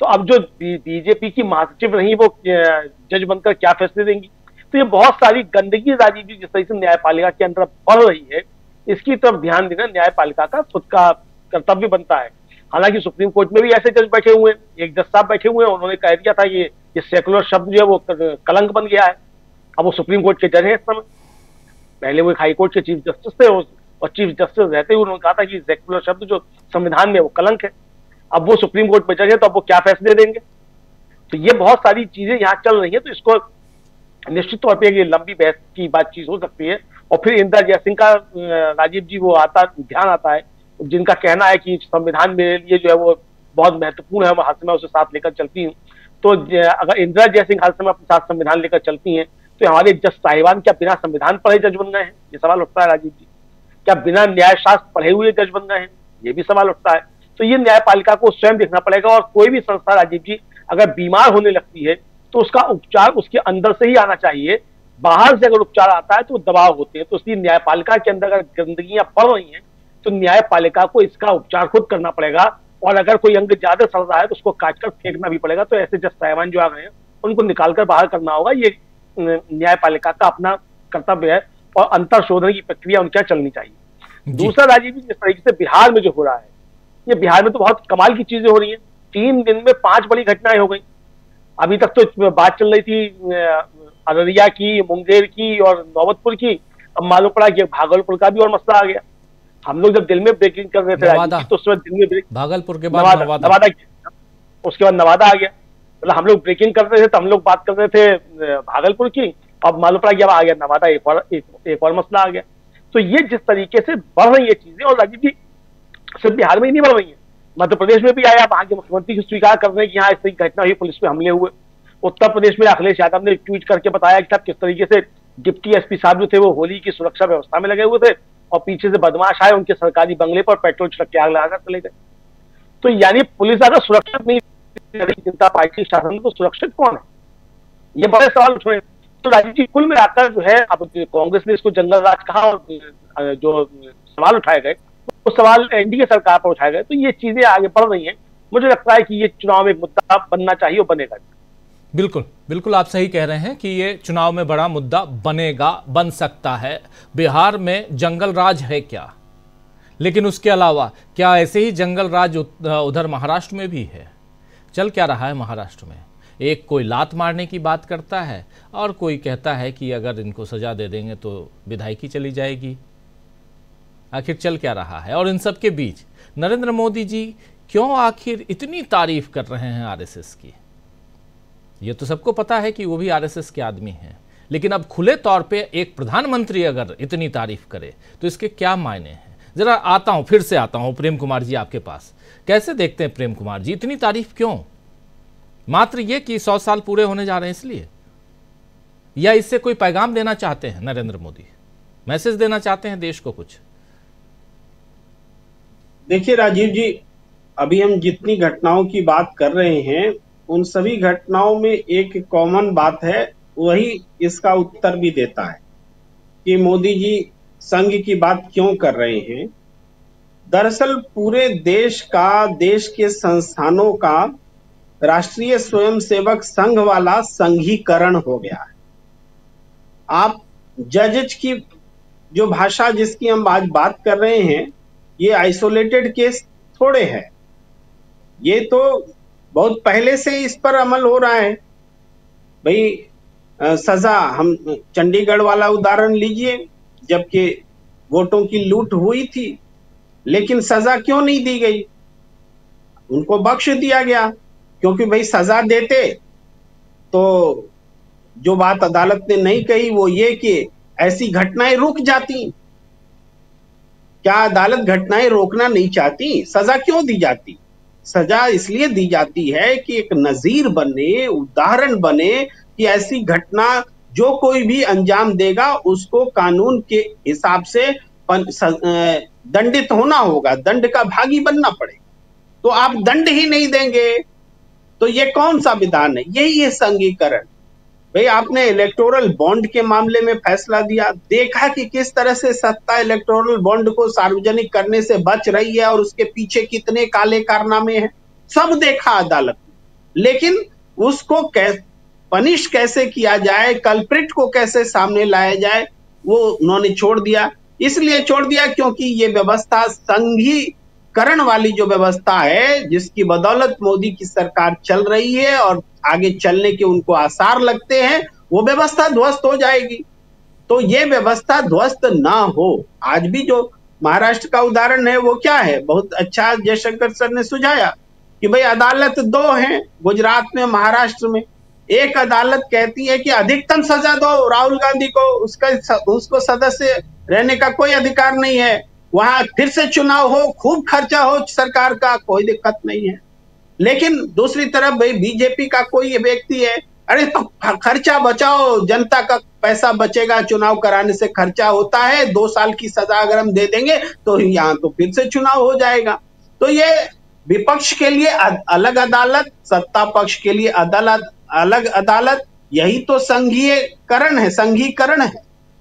तो अब जो बीजेपी की महासचिव रही वो जज बनकर क्या फैसले देंगी? तो ये बहुत सारी गंदगी राजीव जी जिस तरह से न्यायपालिका के अंदर बढ़ रही है, इसकी तरफ ध्यान देना न्यायपालिका का खुद का कर्तव्य बनता है। हालांकि सुप्रीम कोर्ट में भी ऐसे जज बैठे हुए हैं, एक जज साहब बैठे हुए हैं, उन्होंने कह दिया था ये सेकुलर शब्द जो है वो कलंक बन गया है। अब वो सुप्रीम कोर्ट के जज हैं इस समय, पहले वो हाई कोर्ट के चीफ जस्टिस थे, और चीफ जस्टिस रहते हुए उन्होंने कहा था कि सेकुलर शब्द जो संविधान में वो कलंक है। अब वो सुप्रीम कोर्ट में जज है, तो अब वो क्या फैसले देंगे? तो ये बहुत सारी चीजें यहाँ चल रही है। तो इसको निश्चित तौर पर ये लंबी बहस की बातचीत हो सकती है। और फिर इंदिरा जयसिंह का राजीव जी वो ध्यान आता है, जिनका कहना है कि संविधान मेरे लिए जो है वो बहुत महत्वपूर्ण है, हर समय उसे साथ लेकर चलती हूँ। तो अगर इंदिरा जयसिंह हर समय अपने साथ संविधान लेकर चलती हैं, तो हमारे जज साहिबान क्या बिना संविधान पढ़े जज बन गए हैं? ये सवाल उठता है राजीव जी। क्या बिना न्याय शास्त्र पढ़े हुए जज बन गए हैं? ये भी सवाल उठता है। तो ये न्यायपालिका को स्वयं देखना पड़ेगा। और कोई भी संस्था राजीव जी अगर बीमार होने लगती है तो उसका उपचार उसके अंदर से ही आना चाहिए। बाहर से अगर उपचार आता है तो दबाव होते हैं। तो इसलिए न्यायपालिका के अंदर अगर गंदगियां पड़ रही हैं तो न्यायपालिका को इसका उपचार खुद करना पड़ेगा। और अगर कोई अंग ज्यादा सड़ रहा है तो उसको काटकर फेंकना भी पड़ेगा। तो ऐसे जज साहिबान जो आ गए हैं उनको निकालकर बाहर करना होगा। ये न्यायपालिका का अपना कर्तव्य है और अंतर शोधन की प्रक्रिया उनके यहाँ चलनी चाहिए। दूसरा राजीव जी, जिस तरीके से बिहार में जो हो रहा है, ये बिहार में तो बहुत कमाल की चीजें हो रही हैं। 3 दिन में 5 बड़ी घटनाएं हो गई। अभी तक तो बात चल रही थी अररिया की, मुंगेर की और नौबतपुर की। अब मालूम पड़ा कि भागलपुर का भी और मसला आ गया। हम लोग जब दिल में ब्रेकिंग कर रहे थे तो उस वक्त दिल में ब्रेक, भागलपुर के बाद नवादा, उसके बाद नवादा आ गया। मतलब हम लोग ब्रेकिंग कर रहे थे तो हम लोग बात कर रहे थे भागलपुर की, अब मालूम पड़ा कि अब आ गया नवादा, एक और मसला आ गया। तो ये जिस तरीके से बढ़ रही है चीजें, और राजीव जी सिर्फ बिहार में ही नहीं बढ़ रही है, मध्य प्रदेश में भी आया। वहां के मुख्यमंत्री की स्वीकार कर रहे हैं कि यहाँ इस तरह की घटना हुई, पुलिस पे हमले हुए। उत्तर प्रदेश में अखिलेश यादव ने ट्वीट करके बताया कि साहब किस तरीके से डिप्टी एसपी साहब जो थे वो होली की सुरक्षा व्यवस्था में लगे हुए थे और पीछे से बदमाश आए, उनके सरकारी बंगले पर पेट्रोल छिड़क के आग लगाकर चले गए। तो यानी पुलिस अगर सुरक्षित नहीं, जनता पार्टी शासन में तो सुरक्षित कौन है? ये बड़े सवाल उठ रहे हैं। तो राजीव जी कुल मिलाकर जो है, अब कांग्रेस ने इसको जंगल राज कहा और जो सवाल उठाए गए वो सवाल एनडीए सरकार पर उठाए गए। तो ये चीजें आगे बढ़ रही हैं। मुझे लगता है कि ये चुनाव में एक मुद्दा बनना चाहिए और बनेगा। बिल्कुल बिल्कुल आप सही कह रहे हैं कि ये चुनाव में बड़ा मुद्दा बनेगा, बन सकता है। बिहार में जंगल राज है क्या, लेकिन उसके अलावा क्या ऐसे ही जंगल राज उधर महाराष्ट्र में भी है? चल क्या रहा है महाराष्ट्र में? एक कोई लात मारने की बात करता है और कोई कहता है कि अगर इनको सजा दे देंगे तो विधायकी चली जाएगी। आखिर चल क्या रहा है? और इन सब के बीच नरेंद्र मोदी जी क्यों आखिर इतनी तारीफ कर रहे हैं आरएसएस की? ये तो सबको पता है कि वो भी आरएसएस के आदमी हैं, लेकिन अब खुले तौर पे एक प्रधानमंत्री अगर इतनी तारीफ करे तो इसके क्या मायने हैं? जरा फिर से आता हूं प्रेम कुमार जी आपके पास। कैसे देखते हैं प्रेम कुमार जी, इतनी तारीफ क्यों? मात्र ये कि 100 साल पूरे होने जा रहे हैं इसलिए, या इससे कोई पैगाम देना चाहते हैं नरेंद्र मोदी, मैसेज देना चाहते हैं देश को कुछ? देखिए राजीव जी, अभी हम जितनी घटनाओं की बात कर रहे हैं उन सभी घटनाओं में एक कॉमन बात है, वही इसका उत्तर भी देता है कि मोदी जी संघ की बात क्यों कर रहे हैं। दरअसल पूरे देश का, देश के संस्थानों का राष्ट्रीय स्वयंसेवक संघ वाला संघीकरण हो गया है। आप जजेज की जो भाषा जिसकी हम आज बात कर रहे हैं, ये आइसोलेटेड केस थोड़े है, ये तो बहुत पहले से इस पर अमल हो रहा है। भाई सजा, हम चंडीगढ़ वाला उदाहरण लीजिए, जबकि वोटों की लूट हुई थी, लेकिन सजा क्यों नहीं दी गई? उनको बख्श दिया गया, क्योंकि भाई सजा देते तो जो बात अदालत ने नहीं कही वो ये कि ऐसी घटनाएं रुक जाती। क्या अदालत घटनाएं रोकना नहीं चाहती? सजा क्यों दी जाती? सजा इसलिए दी जाती है कि एक नजीर बने, उदाहरण बने कि ऐसी घटना जो कोई भी अंजाम देगा उसको कानून के हिसाब से दंडित होना होगा, दंड का भागी बनना पड़ेगा। तो आप दंड ही नहीं देंगे तो ये कौन सा विधान है? यही है संघीकरण। भाई आपने इलेक्टोरल बॉन्ड के मामले में फैसला दिया, देखा कि किस तरह से सत्ता इलेक्टोरल बॉन्ड को सार्वजनिक करने से बच रही है और उसके पीछे कितने काले कारनामे हैं, सब देखा अदालत ने। लेकिन उसको पनिश कैसे किया जाए, कल्प्रिट को कैसे सामने लाया जाए, वो उन्होंने छोड़ दिया। इसलिए छोड़ दिया क्योंकि ये व्यवस्था संघीकरण वाली जो व्यवस्था है, जिसकी बदौलत मोदी की सरकार चल रही है और आगे चलने के उनको आसार लगते हैं, वो व्यवस्था ध्वस्त हो जाएगी। तो ये व्यवस्था ध्वस्त ना हो। आज भी जो महाराष्ट्र का उदाहरण है वो क्या है, बहुत अच्छा जयशंकर सर ने सुझाया कि भाई अदालत दो हैं, गुजरात में, महाराष्ट्र में। एक अदालत कहती है कि अधिकतम सजा दो राहुल गांधी को, उसको सदस्य रहने का कोई अधिकार नहीं है, वहां फिर से चुनाव हो, खूब खर्चा हो सरकार का, कोई दिक्कत नहीं है। लेकिन दूसरी तरफ भाई बीजेपी का कोई व्यक्ति है, अरे तो खर्चा बचाओ, जनता का पैसा बचेगा, चुनाव कराने से खर्चा होता है, 2 साल की सजा अगर हम दे देंगे तो यहाँ तो फिर से चुनाव हो जाएगा। तो ये विपक्ष के लिए अलग अदालत, सत्ता पक्ष के लिए अलग अदालत, यही तो संघीकरण है।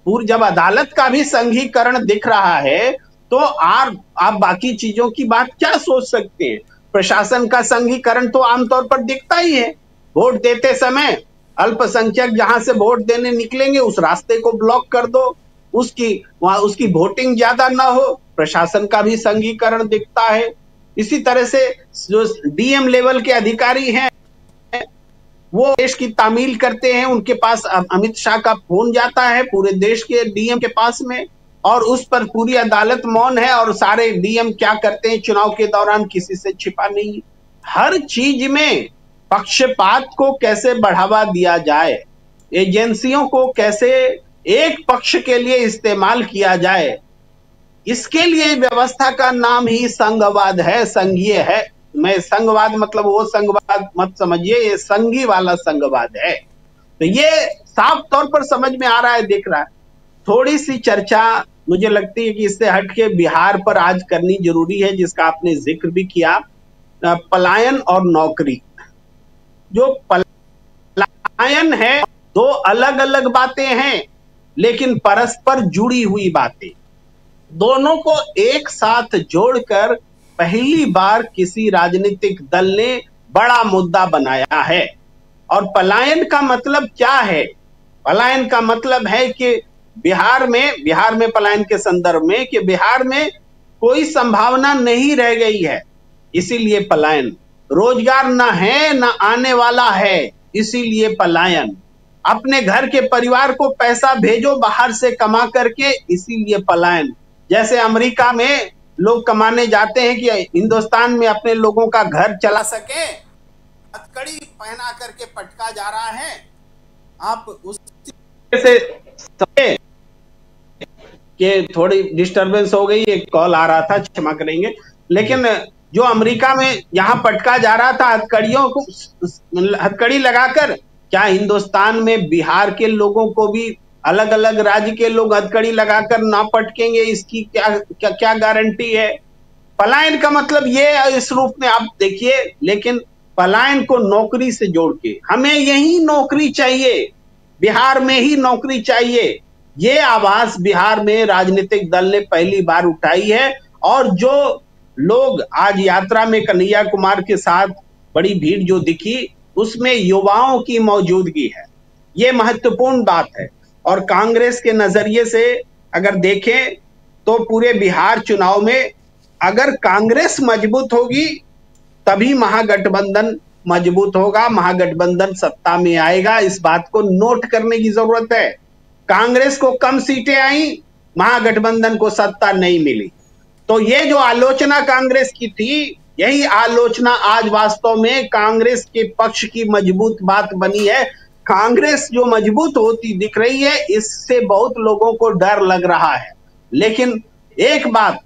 पूरी जब अदालत का भी संघीकरण दिख रहा है तो आप बाकी चीजों की बात क्या सोच सकते हैं? प्रशासन का संघीकरण तो आमतौर पर दिखता ही है। वोट देते समय अल्पसंख्यक जहां से वोट देने निकलेंगे उस रास्ते को ब्लॉक कर दो, उसकी वोटिंग ज्यादा ना हो, प्रशासन का भी संघीकरण दिखता है। इसी तरह से जो डीएम लेवल के अधिकारी हैं वो देश की तामील करते हैं, उनके पास अमित शाह का फोन जाता है पूरे देश के डीएम के पास में, और उस पर पूरी अदालत मौन है और सारे डीएम क्या करते हैं चुनाव के दौरान किसी से छिपा नहीं। हर चीज में पक्षपात को कैसे बढ़ावा दिया जाए, एजेंसियों को कैसे एक पक्ष के लिए इस्तेमाल किया जाए, इसके लिए व्यवस्था का नाम ही संघवाद है, संघीय है। मैं संघवाद मतलब वो संघवाद मत समझिए, ये संघी वाला संघवाद है। तो ये साफ तौर पर समझ में आ रहा है, दिख रहा है। थोड़ी सी चर्चा मुझे लगती है कि इससे हटके बिहार पर आज करनी जरूरी है, जिसका आपने जिक्र भी किया, पलायन और नौकरी। जो पलायन है, दो अलग अलग बातें हैं लेकिन परस्पर जुड़ी हुई बातें, दोनों को एक साथ जोड़कर पहली बार किसी राजनीतिक दल ने बड़ा मुद्दा बनाया है। और पलायन का मतलब क्या है? पलायन का मतलब है कि बिहार में पलायन के संदर्भ में कि बिहार में कोई संभावना नहीं रह गई है, इसीलिए पलायन। रोजगार ना है ना आने वाला है, इसीलिए पलायन। अपने घर के परिवार को पैसा भेजो बाहर से कमा करके, इसीलिए पलायन। जैसे अमेरिका में लोग कमाने जाते हैं कि हिंदुस्तान में अपने लोगों का घर चला सके, हथकड़ी पहना करके पटका जा रहा है। आप उससे कि थोड़ी डिस्टरबेंस हो गई, एक कॉल आ रहा था, क्षमा करेंगे। लेकिन जो अमेरिका में यहाँ पटका जा रहा था हथकड़ियों को, हथकड़ी लगाकर, क्या हिंदुस्तान में बिहार के लोगों को भी अलग अलग राज्य के लोग हथकड़ी लगाकर ना पटकेंगे? इसकी क्या गारंटी है? पलायन का मतलब ये इस रूप में आप देखिए, लेकिन पलायन को नौकरी से जोड़ के, हमें यही नौकरी चाहिए, बिहार में ही नौकरी चाहिए, ये आवाज बिहार में राजनीतिक दल ने पहली बार उठाई है। और जो लोग आज यात्रा में कन्हैया कुमार के साथ बड़ी भीड़ जो दिखी, उसमें युवाओं की मौजूदगी है, ये महत्वपूर्ण बात है। और कांग्रेस के नजरिए से अगर देखें तो पूरे बिहार चुनाव में अगर कांग्रेस मजबूत होगी तभी महागठबंधन मजबूत होगा, महागठबंधन सत्ता में आएगा। इस बात को नोट करने की जरूरत है। कांग्रेस को कम सीटें आई, महागठबंधन को सत्ता नहीं मिली। तो ये जो आलोचना कांग्रेस की थी, यही आलोचना आज वास्तव में कांग्रेस के पक्ष की मजबूत बात बनी है। कांग्रेस जो मजबूत होती दिख रही है, इससे बहुत लोगों को डर लग रहा है। लेकिन एक बात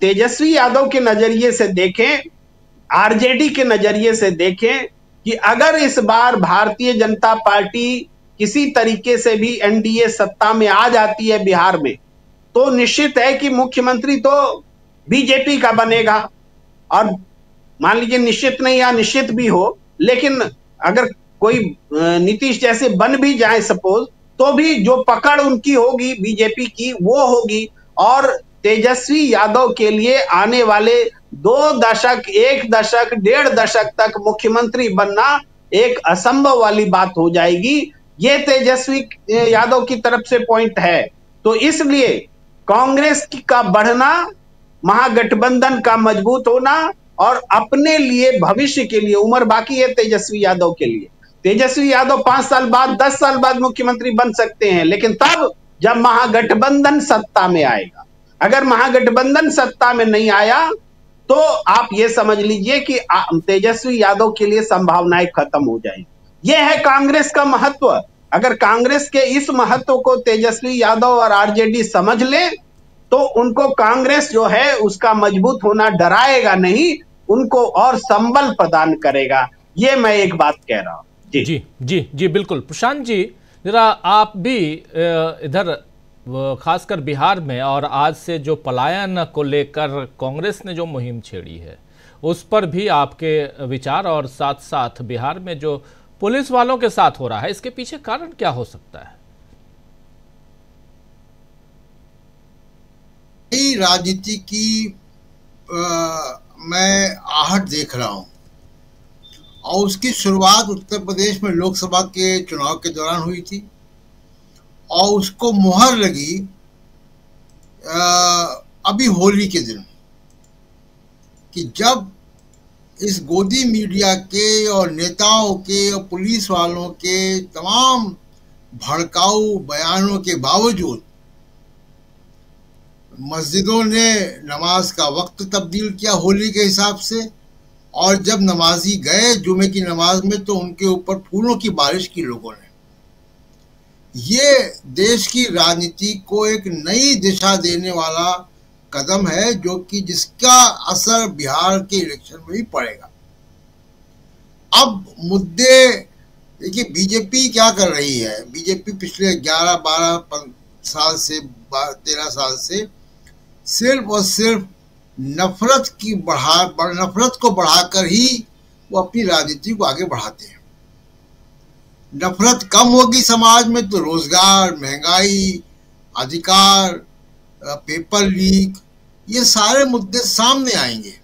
तेजस्वी यादव के नजरिए से देखें, आरजेडी के नजरिए से देखें कि अगर इस बार भारतीय जनता पार्टी किसी तरीके से भी एनडीए सत्ता में आ जाती है बिहार में, तो निश्चित है कि मुख्यमंत्री तो बीजेपी का बनेगा। और मान लीजिए निश्चित नहीं या निश्चित भी हो, लेकिन अगर कोई नीतीश जैसे बन भी जाए सपोज, तो भी जो पकड़ उनकी होगी बीजेपी की वो होगी। और तेजस्वी यादव के लिए आने वाले 2 दशक, 1 दशक, 1.5 दशक तक मुख्यमंत्री बनना एक असंभव वाली बात हो जाएगी। ये तेजस्वी यादव की तरफ से पॉइंट है। तो इसलिए कांग्रेस का बढ़ना, महागठबंधन का मजबूत होना और अपने लिए भविष्य के लिए उम्र बाकी है तेजस्वी यादव के लिए। तेजस्वी यादव 5 साल बाद, 10 साल बाद मुख्यमंत्री बन सकते हैं, लेकिन तब जब महागठबंधन सत्ता में आएगा। अगर महागठबंधन सत्ता में नहीं आया तो आप ये समझ लीजिए कि तेजस्वी यादव के लिए संभावनाएं खत्म हो जाएंगी। यह है कांग्रेस का महत्व। अगर कांग्रेस के इस महत्व को तेजस्वी यादव और आरजेडी समझ ले तो उनको कांग्रेस जो है उसका मजबूत होना डराएगा नहीं, उनको और संबल प्रदान करेगा। ये मैं एक बात कह रहा हूं। जी जी जी जी बिल्कुल। प्रशांत जी, जरा आप भी इधर खासकर बिहार में और आज से जो पलायन को लेकर कांग्रेस ने जो मुहिम छेड़ी है उस पर भी आपके विचार, और साथ साथ बिहार में जो पुलिस वालों के साथ हो रहा है, इसके पीछे कारण क्या हो सकता है? राजनीति की मैं आहट देख रहा हूं, और उसकी शुरुआत उत्तर प्रदेश में लोकसभा के चुनाव के दौरान हुई थी और उसको मुहर लगी अभी होली के दिन, कि जब इस गोदी मीडिया के और नेताओं के और पुलिस वालों के तमाम भड़काऊ बयानों के बावजूद मस्जिदों ने नमाज का वक्त तब्दील किया होली के हिसाब से, और जब नमाजी गए जुमे की नमाज में तो उनके ऊपर फूलों की बारिश की लोगों ने। ये देश की राजनीति को एक नई दिशा देने वाला कदम है, जो कि जिसका असर बिहार के इलेक्शन में भी पड़ेगा। अब मुद्दे देखिए, बीजेपी क्या कर रही है। बीजेपी पिछले 11-12 साल से 13 साल से सिर्फ और सिर्फ नफरत को बढ़ाकर ही वो अपनी राजनीति को आगे बढ़ाते हैं। नफरत कम होगी समाज में तो रोजगार, महंगाई, अधिकार, पेपर लीक, ये सारे मुद्दे सामने आएंगे।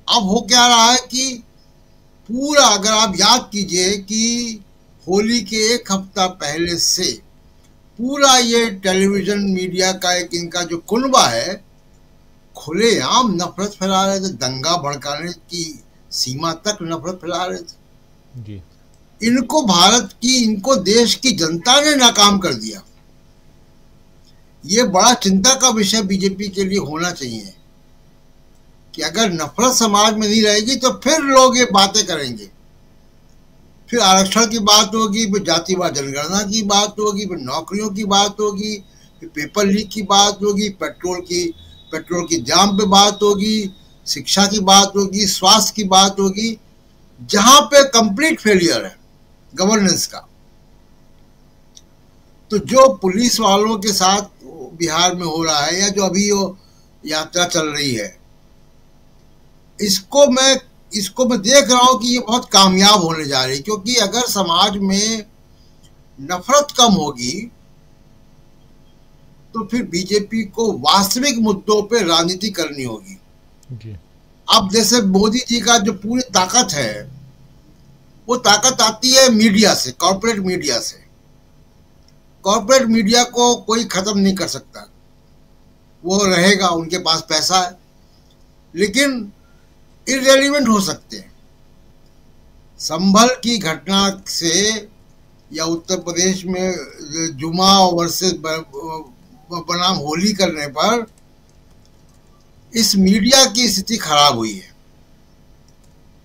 अब हो क्या रहा है कि पूरा, अगर आप याद कीजिए कि होली के 1 हफ्ता पहले से पूरा ये टेलीविजन मीडिया का एक इनका जो कुनबा है, खुलेआम नफरत फैला रहे थे, दंगा भड़काने की सीमा तक नफरत फैला रहे थे जी। इनको भारत की, इनको देश की जनता ने नाकाम कर दिया। ये बड़ा चिंता का विषय बीजेपी के लिए होना चाहिए कि अगर नफरत समाज में नहीं रहेगी तो फिर लोग ये बातें करेंगे, फिर आरक्षण की बात होगी, फिर जातिवाद जनगणना की बात होगी, फिर नौकरियों की बात होगी, फिर पेपर लीक की बात होगी, पेट्रोल की जाम पे बात होगी, शिक्षा की बात होगी, स्वास्थ्य की बात होगी, जहां पे कंप्लीट फेलियर है गवर्नेंस का। तो जो पुलिस वालों के साथ बिहार में हो रहा है, या जो अभी वो यात्रा चल रही है, इसको मैं देख रहा हूं कि ये बहुत कामयाब होने जा रही है। क्योंकि अगर समाज में नफरत कम होगी तो फिर बीजेपी को वास्तविक मुद्दों पे राजनीति करनी होगी जी। अब जैसे मोदी जी का जो पूरी ताकत है, वो ताकत आती है मीडिया से, कॉर्पोरेट मीडिया से। कॉर्पोरेट मीडिया को कोई खत्म नहीं कर सकता, वो रहेगा, उनके पास पैसा है, लेकिन इररेलेवेंट हो सकते हैं। संभल की घटना से या उत्तर प्रदेश में जुमा वर्सेस बनाम होली करने पर इस मीडिया की स्थिति खराब हुई है।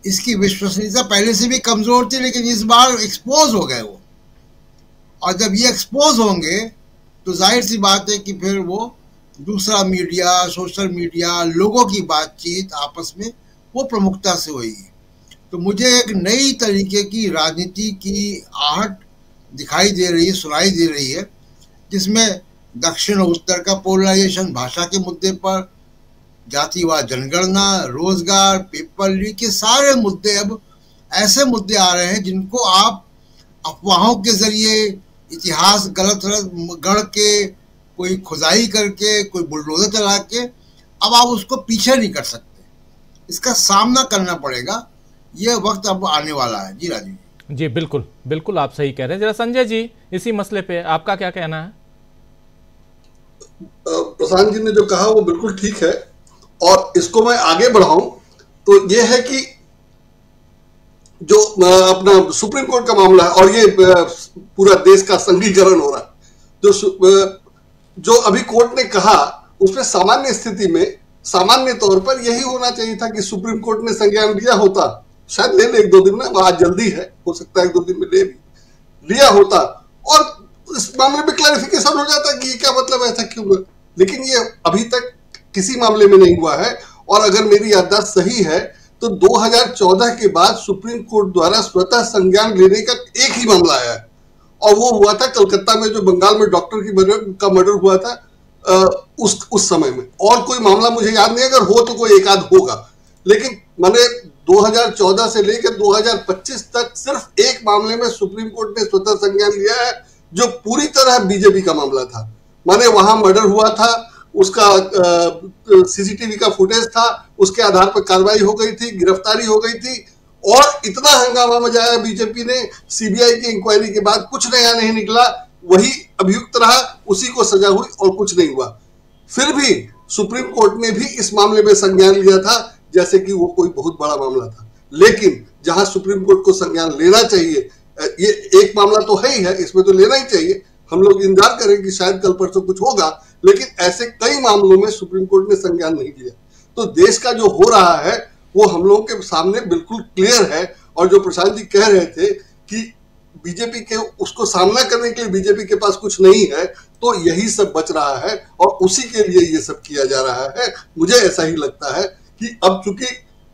इसकी विश्वसनीयता पहले से भी कमजोर थी, लेकिन इस बार एक्सपोज हो गए वो, और जब ये एक्सपोज होंगे तो जाहिर सी बात है कि फिर वो दूसरा मीडिया, सोशल मीडिया, लोगों की बातचीत आपस में वो प्रमुखता से होगी। तो मुझे एक नई तरीके की राजनीति की आहट दिखाई दे रही है, सुनाई दे रही है, जिसमें दक्षिण और उत्तर का पोलराइजेशन, भाषा के मुद्दे पर, जातिवाद, जनगणना, रोजगार, पेपर लीक, के सारे मुद्दे अब ऐसे मुद्दे आ रहे हैं जिनको आप अफवाहों के जरिए, इतिहास गलत गढ़ के, कोई खुदाई करके, कोई बुलडोजर चला के अब आप उसको पीछे नहीं कर सकते। इसका सामना करना पड़ेगा, ये वक्त अब आने वाला है। जी राजीव जी, बिल्कुल बिल्कुल आप सही कह रहे हैं। जरा संजय जी, इसी मसले पे आपका क्या कहना है? प्रशांत जी ने जो कहा वो बिल्कुल ठीक है, और इसको मैं आगे बढ़ाऊं तो ये है कि जो अपना सुप्रीम कोर्ट का मामला है और ये पूरा देश का संघीकरण हो रहा है, जो अभी कोर्ट ने कहा उसमें सामान्य स्थिति में, सामान्य तौर पर यही होना चाहिए था कि सुप्रीम कोर्ट ने संज्ञान लिया होता, शायद ले ले 1-2 दिन में, आज जल्दी है, हो सकता है 1-2 दिन में ले भी लिया होता, और इस मामले में क्लैरिफिकेशन हो जाता कि क्या मतलब ऐसा क्यों हुआ। लेकिन ये अभी तक किसी मामले में नहीं हुआ है, और अगर मेरी याददाश्त सही है तो 2014 के बाद सुप्रीम कोर्ट द्वारा स्वतः संज्ञान लेने का एक ही मामला आया है, और वो हुआ था कलकत्ता में, जो बंगाल में डॉक्टर का मर्डर हुआ था उस समय में। और कोई मामला मुझे याद नहीं, अगर हो तो कोई एक आध होगा, लेकिन मैंने 2014 से लेकर 2025 तक सिर्फ एक मामले में सुप्रीम कोर्ट ने स्वतः संज्ञान लिया है, जो पूरी तरह बीजेपी का मामला था। माने वहां मर्डर हुआ था, उसका सीसीटीवी का फुटेज था, उसके आधार पर कार्रवाई हो गई थी, गिरफ्तारी हो गई थी, और इतना हंगामा मचाया बीजेपी ने, सीबीआई की इंक्वायरी के बाद कुछ नया नहीं निकला, वही अभियुक्त रहा, उसी को सजा हुई और कुछ नहीं हुआ। फिर भी सुप्रीम कोर्ट ने भी इस मामले में संज्ञान लिया था जैसे कि वो कोई बहुत बड़ा मामला था। लेकिन जहां सुप्रीम कोर्ट को संज्ञान लेना चाहिए, ये एक मामला तो है ही है, इसमें तो लेना ही चाहिए, हम लोग इंतजार करें कि शायद कल परसों कुछ होगा, लेकिन ऐसे कई मामलों में सुप्रीम कोर्ट ने संज्ञान नहीं लिया। तो देश का जो हो रहा है वो हम लोगों के सामने बिल्कुल क्लियर है, और जो प्रशांत जी कह रहे थे कि बीजेपी के उसको सामना करने के लिए बीजेपी के पास कुछ नहीं है, तो यही सब बच रहा है और उसी के लिए ये सब किया जा रहा है। मुझे ऐसा ही लगता है कि अब चूंकि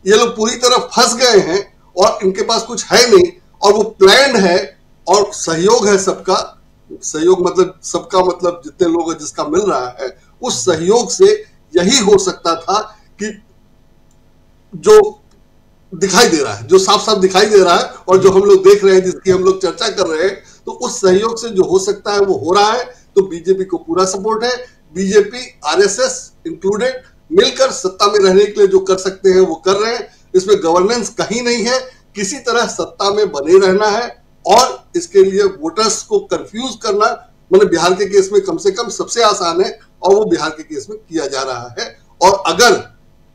ये लोग पूरी तरह फंस गए हैं और इनके पास कुछ है नहीं, और वो प्लान्ड है, और सहयोग है सबका, सहयोग मतलब सबका मतलब जितने लोग हैं जिसका मिल रहा है, उस सहयोग से यही हो सकता था कि जो दिखाई दे रहा है, जो साफ साफ दिखाई दे रहा है और जो हम लोग देख रहे हैं, जिसकी हम लोग चर्चा कर रहे हैं, तो उस सहयोग से जो हो सकता है वो हो रहा है। तो बीजेपी को पूरा सपोर्ट है, बीजेपी आरएसएस इंक्लूडेड मिलकर सत्ता में रहने के लिए जो कर सकते हैं वो कर रहे हैं। इसमें गवर्नेंस कहीं नहीं है, किसी तरह सत्ता में बने रहना है, और इसके लिए वोटर्स को कंफ्यूज करना, मतलब बिहार के केस में कम से कम सबसे आसान है, और वो बिहार के केस में किया जा रहा है। और अगर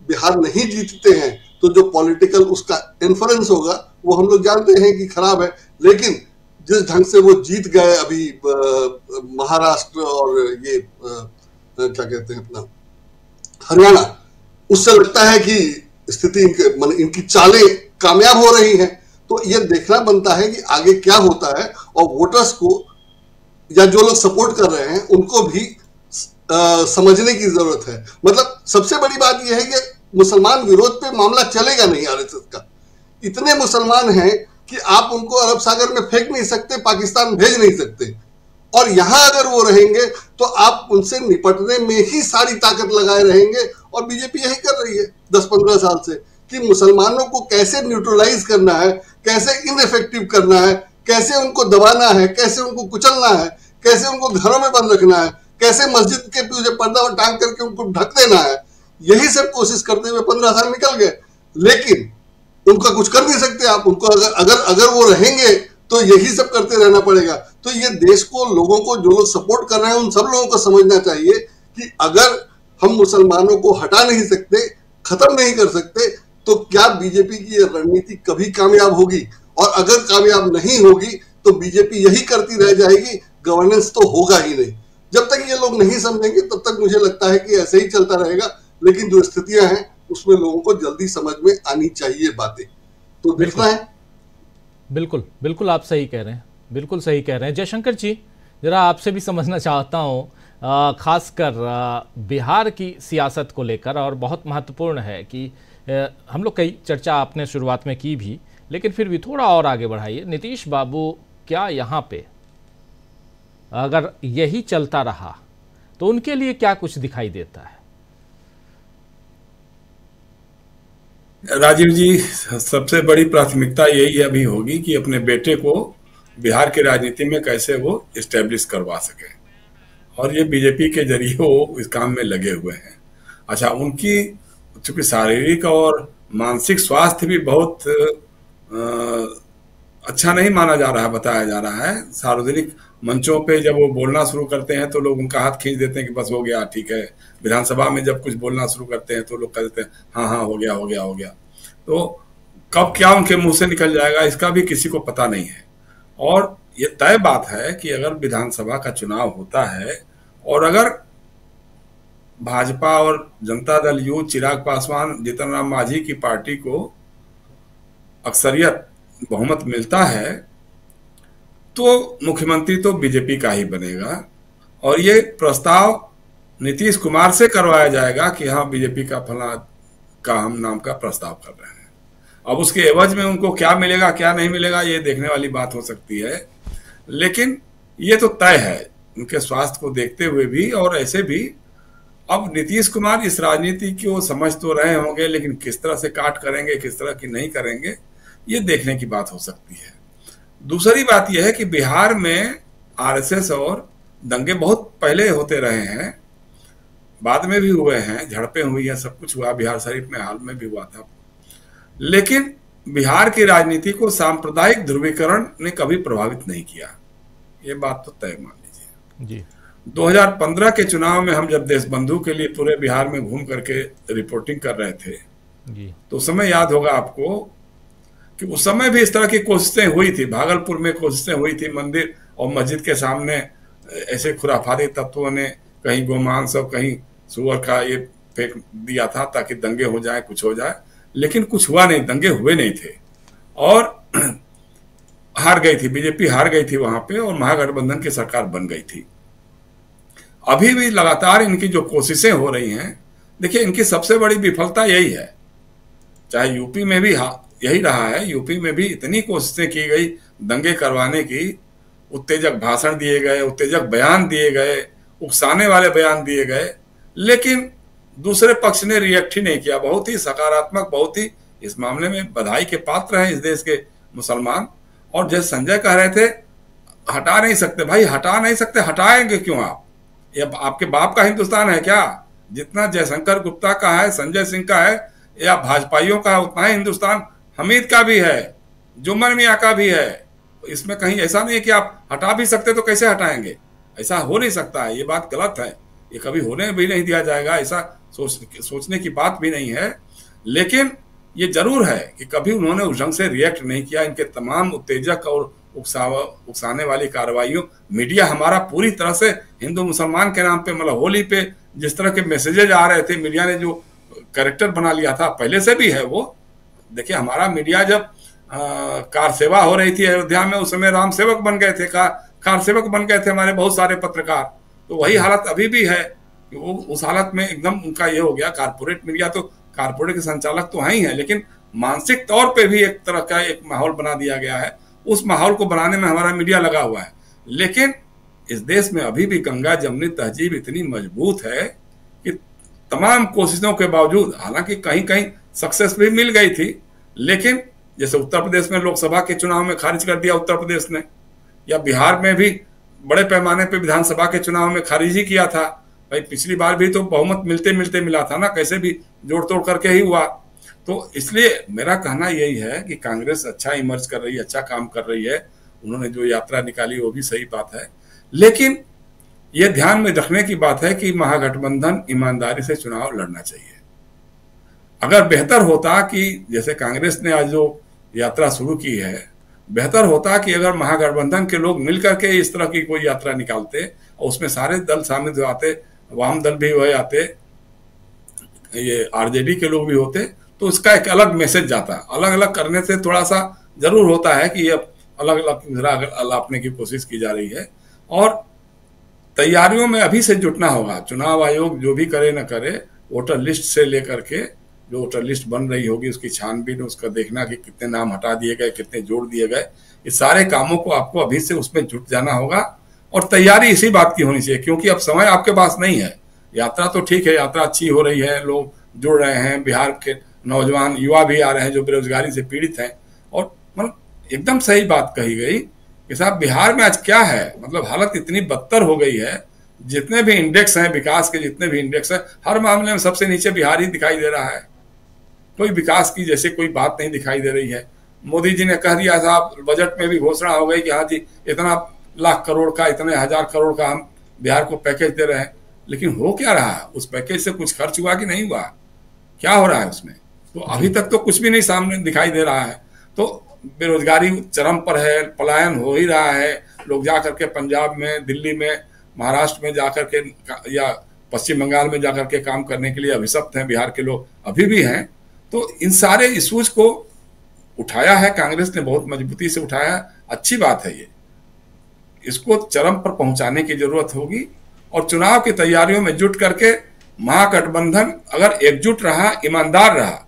बिहार नहीं जीतते हैं तो जो पॉलिटिकल उसका इन्फ्लुएंस होगा वो हम लोग जानते हैं कि खराब है, लेकिन जिस ढंग से वो जीत गए अभी महाराष्ट्र और ये क्या कहते हैं अपना हरियाणा, उससे लगता है कि स्थिति इनकी चालें कामयाब हो रही हैं। तो ये देखना बनता है कि आगे क्या होता है, और वोटर्स को या जो लोग सपोर्ट कर रहे हैं उनको भी समझने की जरूरत है। मतलब सबसे बड़ी बात यह है कि मुसलमान विरोध पे मामला चलेगा नहीं आरएसएस का। इतने मुसलमान हैं कि आप उनको अरब सागर में फेंक नहीं सकते, पाकिस्तान भेज नहीं सकते, और यहां अगर वो रहेंगे तो आप उनसे निपटने में ही सारी ताकत लगाए रहेंगे। और बीजेपी यही कर रही है 10-15 साल से कि मुसलमानों को कैसे न्यूट्रलाइज करना है, कैसे इनइफेक्टिव करना है, कैसे उनको दबाना है, कैसे उनको कुचलना है, कैसे उनको घरों में बंद रखना है, कैसे मस्जिद के पीछे पर्दा टांग करके उनको ढक देना है। यही सब कोशिश करते हुए 15 साल निकल गए, लेकिन उनका कुछ कर नहीं सकते आप। उनको अगर वो रहेंगे तो यही सब करते रहना पड़ेगा। तो ये देश को, लोगों को, जो लोग सपोर्ट कर रहे हैं, उन सब लोगों को समझना चाहिए कि अगर हम मुसलमानों को हटा नहीं सकते, खत्म नहीं कर सकते, तो क्या बीजेपी की ये रणनीति कभी कामयाब होगी? और अगर कामयाब नहीं होगी तो बीजेपी यही करती रह जाएगी, गवर्नेंस तो होगा ही नहीं। जब तक ये लोग नहीं समझेंगे तब तक मुझे लगता है कि ऐसे ही चलता रहेगा। लेकिन जो स्थितियां हैं उसमें लोगों को जल्दी समझ में आनी चाहिए बातें, तो देखना है। बिल्कुल बिल्कुल आप सही कह रहे हैं, बिल्कुल सही कह रहे हैं। जयशंकर जी, जरा आपसे भी समझना चाहता हूँ, खासकर बिहार की सियासत को लेकर, और बहुत महत्वपूर्ण है कि हम लोग कई चर्चा आपने शुरुआत में की भी, लेकिन फिर भी थोड़ा और आगे बढ़ाइए। नीतीश बाबू, क्या यहाँ पे अगर यही चलता रहा तो उनके लिए क्या कुछ दिखाई देता है? राजीव जी, सबसे बड़ी प्राथमिकता यही अभी होगी कि अपने बेटे को बिहार की राजनीति में कैसे वो इस्टेब्लिश करवा सके, और ये बीजेपी के जरिए वो इस काम में लगे हुए हैं। अच्छा, उनकी चूंकि शारीरिक और मानसिक स्वास्थ्य भी बहुत अच्छा नहीं माना जा रहा है, बताया जा रहा है। सार्वजनिक मंचों पे जब वो बोलना शुरू करते हैं तो लोग उनका हाथ खींच देते हैं कि बस हो गया, ठीक है। विधानसभा में जब कुछ बोलना शुरू करते हैं तो लोग कह देते हैं हाँ हाँ हो गया हो गया हो गया। तो कब क्या उनके मुंह से निकल जाएगा इसका भी किसी को पता नहीं है। और ये तय बात है कि अगर विधानसभा का चुनाव होता है और अगर भाजपा और जनता दल यू, चिराग पासवान, जीतन राम मांझी की पार्टी को अक्सरियत बहुमत मिलता है तो मुख्यमंत्री तो बीजेपी का ही बनेगा, और ये प्रस्ताव नीतीश कुमार से करवाया जाएगा कि हाँ बीजेपी का फला का हम नाम का प्रस्ताव कर रहे हैं। अब उसके एवज में उनको क्या मिलेगा क्या नहीं मिलेगा ये देखने वाली बात हो सकती है, लेकिन ये तो तय है उनके स्वास्थ्य को देखते हुए भी। और ऐसे भी अब नीतीश कुमार इस राजनीति को समझ तो रहे होंगे, लेकिन किस तरह से काट करेंगे, किस तरह की नहीं करेंगे, ये देखने की बात हो सकती है। दूसरी बात यह है कि बिहार में आरएसएस और दंगे बहुत पहले होते रहे हैं, बाद में भी हुए हैं, झड़पें हुई हैं, सब कुछ हुआ, बिहार शरीफ में हाल में भी हुआ था। लेकिन बिहार की राजनीति को सांप्रदायिक ध्रुवीकरण ने कभी प्रभावित नहीं किया, ये बात तो तय मान लीजिए जी। 2015 के चुनाव में हम जब देशबंधु के लिए पूरे बिहार में घूम करके रिपोर्टिंग कर रहे थे जी, तो उस समय याद होगा आपको कि उस समय भी इस तरह की कोशिशें हुई थी। भागलपुर में कोशिशें हुई थी, मंदिर और मस्जिद के सामने ऐसे खुराफाती तत्वों ने कहीं गोमांस और कहीं सुअर का ये फेंक दिया था ताकि दंगे हो जाए, कुछ हो जाए, लेकिन कुछ हुआ नहीं, दंगे हुए नहीं थे और हार गई थी बीजेपी, हार गई थी वहां पे और महागठबंधन की सरकार बन गई थी। अभी भी लगातार इनकी जो कोशिशें हो रही हैं, देखिए इनकी सबसे बड़ी विफलता यही है, चाहे यूपी में भी यही रहा है, यूपी में भी इतनी कोशिशें की गई दंगे करवाने की, उत्तेजक भाषण दिए गए, उत्तेजक बयान दिए गए, उकसाने वाले बयान दिए गए, लेकिन दूसरे पक्ष ने रिएक्ट ही नहीं किया। बहुत ही सकारात्मक, बहुत ही इस मामले में बधाई के पात्र हैं इस देश के मुसलमान। और जैसे संजय कह रहे थे हटा नहीं सकते, भाई हटा नहीं सकते, हटाएंगे क्यों आप? ये आपके बाप का हिंदुस्तान है क्या? जितना जयशंकर गुप्ता का है, संजय सिंह का है या भाजपाइयों का है, उतना ही हिंदुस्तान हमीद का भी है, जुम्मन मियाँ का भी है। इसमें कहीं ऐसा नहीं है कि आप हटा भी सकते तो कैसे हटाएंगे, ऐसा हो नहीं सकता है, ये बात गलत है, ये कभी होने भी नहीं दिया जाएगा, ऐसा सोचने की बात भी नहीं है। लेकिन ये जरूर है कि कभी उन्होंने उस ढंग से रिएक्ट नहीं किया। इनके तमाम उत्तेजक और उकसाने वाली कार्रवाइयों, मीडिया हमारा पूरी तरह से हिंदू मुसलमान के नाम पे, मतलब होली पे जिस तरह के मैसेजेज आ रहे थे, मीडिया ने जो कैरेक्टर बना लिया था, पहले से भी है वो। देखिए हमारा मीडिया जब कार सेवा हो रही थी अयोध्या में, उस समय राम सेवक बन गए थे, कार सेवक बन गए थे हमारे बहुत सारे पत्रकार। तो वही हालत अभी भी है, वो उस हालत में एकदम उनका ये हो गया। कारपोरेट मीडिया तो कारपोरेट के संचालक तो हैं ही है, लेकिन मानसिक तौर पे भी एक तरह का एक माहौल बना दिया गया है। उस माहौल को बनाने में हमारा मीडिया लगा हुआ है। लेकिन इस देश में अभी भी गंगा जमनी तहजीब इतनी मजबूत है कि तमाम कोशिशों के बावजूद, हालांकि कहीं कहीं सक्सेस भी मिल गई थी, लेकिन जैसे उत्तर प्रदेश में लोकसभा के चुनाव में खारिज कर दिया उत्तर प्रदेश ने, या बिहार में भी बड़े पैमाने पे विधानसभा के चुनाव में खारिज ही किया था। भाई पिछली बार भी तो बहुमत मिलते मिलते मिला था ना, कैसे भी जोड़ तोड़ करके ही हुआ। तो इसलिए मेरा कहना यही है कि कांग्रेस अच्छा इमर्ज कर रही है, अच्छा काम कर रही है, उन्होंने जो यात्रा निकाली वो भी सही बात है, लेकिन ये ध्यान में रखने की बात है कि महागठबंधन ईमानदारी से चुनाव लड़ना चाहिए। अगर बेहतर होता कि जैसे कांग्रेस ने आज जो यात्रा शुरू की है, बेहतर होता कि अगर महागठबंधन के लोग मिलकर के इस तरह की कोई यात्रा निकालते और उसमें सारे दल शामिल हो जाते, वाम दल भी हो जाते, ये आरजेडी के लोग भी होते, तो उसका एक अलग मैसेज जाता। अलग अलग करने से थोड़ा सा जरूर होता है कि ये अलग अलग अलापने की कोशिश की जा रही है, और तैयारियों में अभी से जुटना होगा। चुनाव आयोग जो भी करे न करे, वोटर लिस्ट से लेकर के जो वोटर लिस्ट बन रही होगी उसकी छानबीन, उसका देखना कि कितने नाम हटा दिए गए, कितने जोड़ दिए गए, इस सारे कामों को आपको अभी से उसमें जुट जाना होगा। और तैयारी इसी बात की होनी चाहिए, क्योंकि अब समय आपके पास नहीं है। यात्रा तो ठीक है, यात्रा अच्छी हो रही है, लोग जुड़ रहे हैं, बिहार के नौजवान युवा भी आ रहे हैं जो बेरोजगारी से पीड़ित हैं, और मतलब एकदम सही बात कही गई कि साहब बिहार में आज क्या है, मतलब हालत इतनी बदतर हो गई है। जितने भी इंडेक्स हैं विकास के, जितने भी इंडेक्स हैं, हर मामले में सबसे नीचे बिहार ही दिखाई दे रहा है। कोई विकास की जैसे कोई बात नहीं दिखाई दे रही है। मोदी जी ने कह दिया साहब, बजट में भी घोषणा हो गई कि हाँ जी इतना लाख करोड़ का, इतने हजार करोड़ का हम बिहार को पैकेज दे रहे हैं, लेकिन हो क्या रहा है? उस पैकेज से कुछ खर्च हुआ कि नहीं हुआ? क्या हो रहा है उसमें? तो अभी तक तो कुछ भी नहीं सामने दिखाई दे रहा है। तो बेरोजगारी चरम पर है, पलायन हो ही रहा है, लोग जा करके पंजाब में, दिल्ली में, महाराष्ट्र में जाकर के या पश्चिम बंगाल में जाकर के काम करने के लिए अभिशप्त हैं, बिहार के लोग अभी भी हैं। तो इन सारे इश्यूज को उठाया है कांग्रेस ने, बहुत मजबूती से उठाया, अच्छी बात है ये। इसको चरम पर पहुंचाने की जरूरत होगी, और चुनाव की तैयारियों में जुट करके महागठबंधन अगर एकजुट रहा, ईमानदार रहा,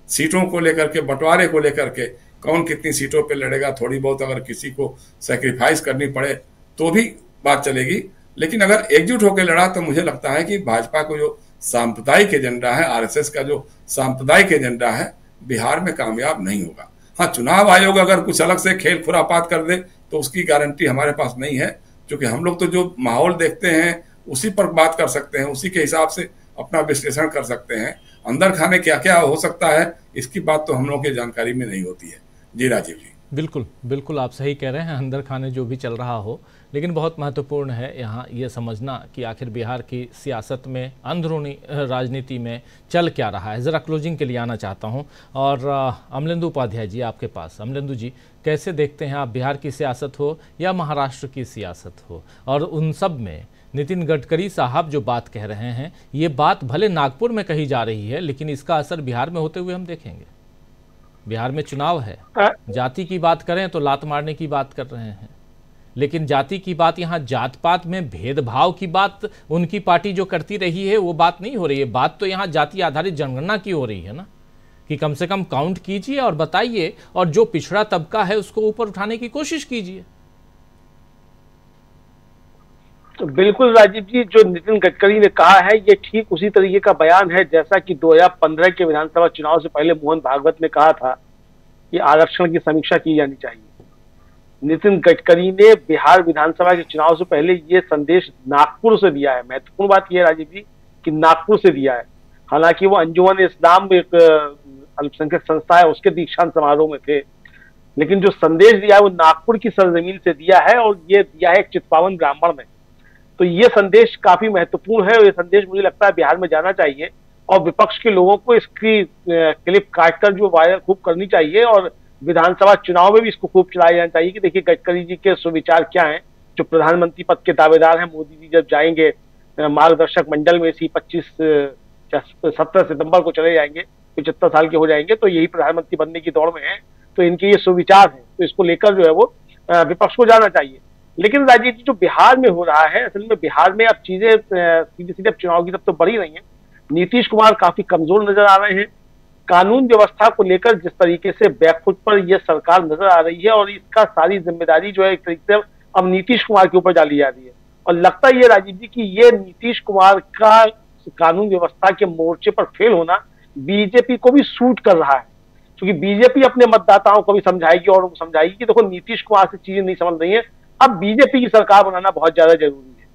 सीटों को लेकर के, बंटवारे को लेकर के, कौन कितनी सीटों पे लड़ेगा, थोड़ी बहुत अगर किसी को सैक्रिफाइस करनी पड़े तो भी बात चलेगी, लेकिन अगर एकजुट होकर लड़ा तो मुझे लगता है कि भाजपा को जो सांप्रदायिक एजेंडा है, आरएसएस का जो सांप्रदायिक एजेंडा है, बिहार में कामयाब नहीं होगा। हाँ, चुनाव आयोग अगर कुछ अलग से खेल खुरापात कर दे तो उसकी गारंटी हमारे पास नहीं है, क्योंकि हम लोग तो जो माहौल देखते हैं उसी पर बात कर सकते हैं, उसी के हिसाब से अपना विश्लेषण कर सकते हैं। अंदर खाने क्या क्या हो सकता है इसकी बात तो हम लोग की जानकारी में नहीं होती है। जी राजीव जी, बिल्कुल बिल्कुल आप सही कह रहे हैं, अंदर खाने जो भी चल रहा हो, लेकिन बहुत महत्वपूर्ण है यहाँ ये समझना कि आखिर बिहार की सियासत में, अंदरूनी राजनीति में चल क्या रहा है। ज़रा क्लोजिंग के लिए आना चाहता हूँ, और अमलेंदु उपाध्याय जी आपके पास। अमलेंदु जी, कैसे देखते हैं आप, बिहार की सियासत हो या महाराष्ट्र की सियासत हो, और उन सब में नितिन गडकरी साहब जो बात कह रहे हैं, ये बात भले नागपुर में कही जा रही है, लेकिन इसका असर बिहार में होते हुए हम देखेंगे। बिहार में चुनाव है, जाति की बात करें तो लात मारने की बात कर रहे हैं, लेकिन जाति की बात, यहाँ जात पात में भेदभाव की बात उनकी पार्टी जो करती रही है वो बात नहीं हो रही है। बात तो यहाँ जाति आधारित जनगणना की हो रही है ना, कि कम से कम काउंट कीजिए और बताइए, और जो पिछड़ा तबका है उसको ऊपर उठाने की कोशिश कीजिए। तो बिल्कुल राजीव जी, जो नितिन गडकरी ने कहा है ये ठीक उसी तरीके का बयान है जैसा कि 2015 के विधानसभा चुनाव से पहले मोहन भागवत ने कहा था कि आरक्षण की समीक्षा की जानी चाहिए। नितिन गडकरी ने बिहार विधानसभा के चुनाव से पहले ये संदेश नागपुर से दिया है। महत्वपूर्ण बात यह है राजीव जी कि नागपुर से दिया है। हालांकि वो अंजुमन इस्लाम एक अल्पसंख्यक संस्था है, उसके दीक्षांत समारोह में थे, लेकिन जो संदेश दिया है वो नागपुर की सरजमीन से दिया है, और ये दिया है एक चितपावन ब्राह्मण ने। तो ये संदेश काफी महत्वपूर्ण है, और ये संदेश मुझे लगता है बिहार में जाना चाहिए, और विपक्ष के लोगों को इसकी क्लिप काटकर जो वायरल खूब करनी चाहिए, और विधानसभा चुनाव में भी इसको खूब चलाया जाना चाहिए कि देखिए गडकरी जी के सुविचार क्या हैं। जो प्रधानमंत्री पद के दावेदार हैं, मोदी जी जब जाएंगे मार्गदर्शक मंडल में, इसी 17 सितंबर को चले जाएंगे, 75 साल के हो जाएंगे, तो यही प्रधानमंत्री बनने की दौड़ में है, तो इनके ये सुविचार हैं, तो इसको लेकर जो है वो विपक्ष को जाना चाहिए। लेकिन राजीव जी, जो बिहार में हो रहा है, असल में बिहार में अब चीजें सीधे सीधे चुनाव की तरफ तो बढ़ी रही हैं। नीतीश कुमार काफी कमजोर नजर आ रहे हैं। कानून व्यवस्था को लेकर जिस तरीके से बैकफुट पर यह सरकार नजर आ रही है, और इसका सारी जिम्मेदारी जो है एक तरीके से अब नीतीश कुमार के ऊपर डाली जा रही है। और लगता है ये राजीव जी कि ये नीतीश कुमार का कानून व्यवस्था के मोर्चे पर फेल होना बीजेपी को भी सूट कर रहा है, क्योंकि बीजेपी अपने मतदाताओं को भी समझाएगी और उनको समझाएगी कि देखो नीतीश कुमार से चीजें नहीं समझ रही है, अब बीजेपी की सरकार बनाना बहुत ज्यादा जरूरी है।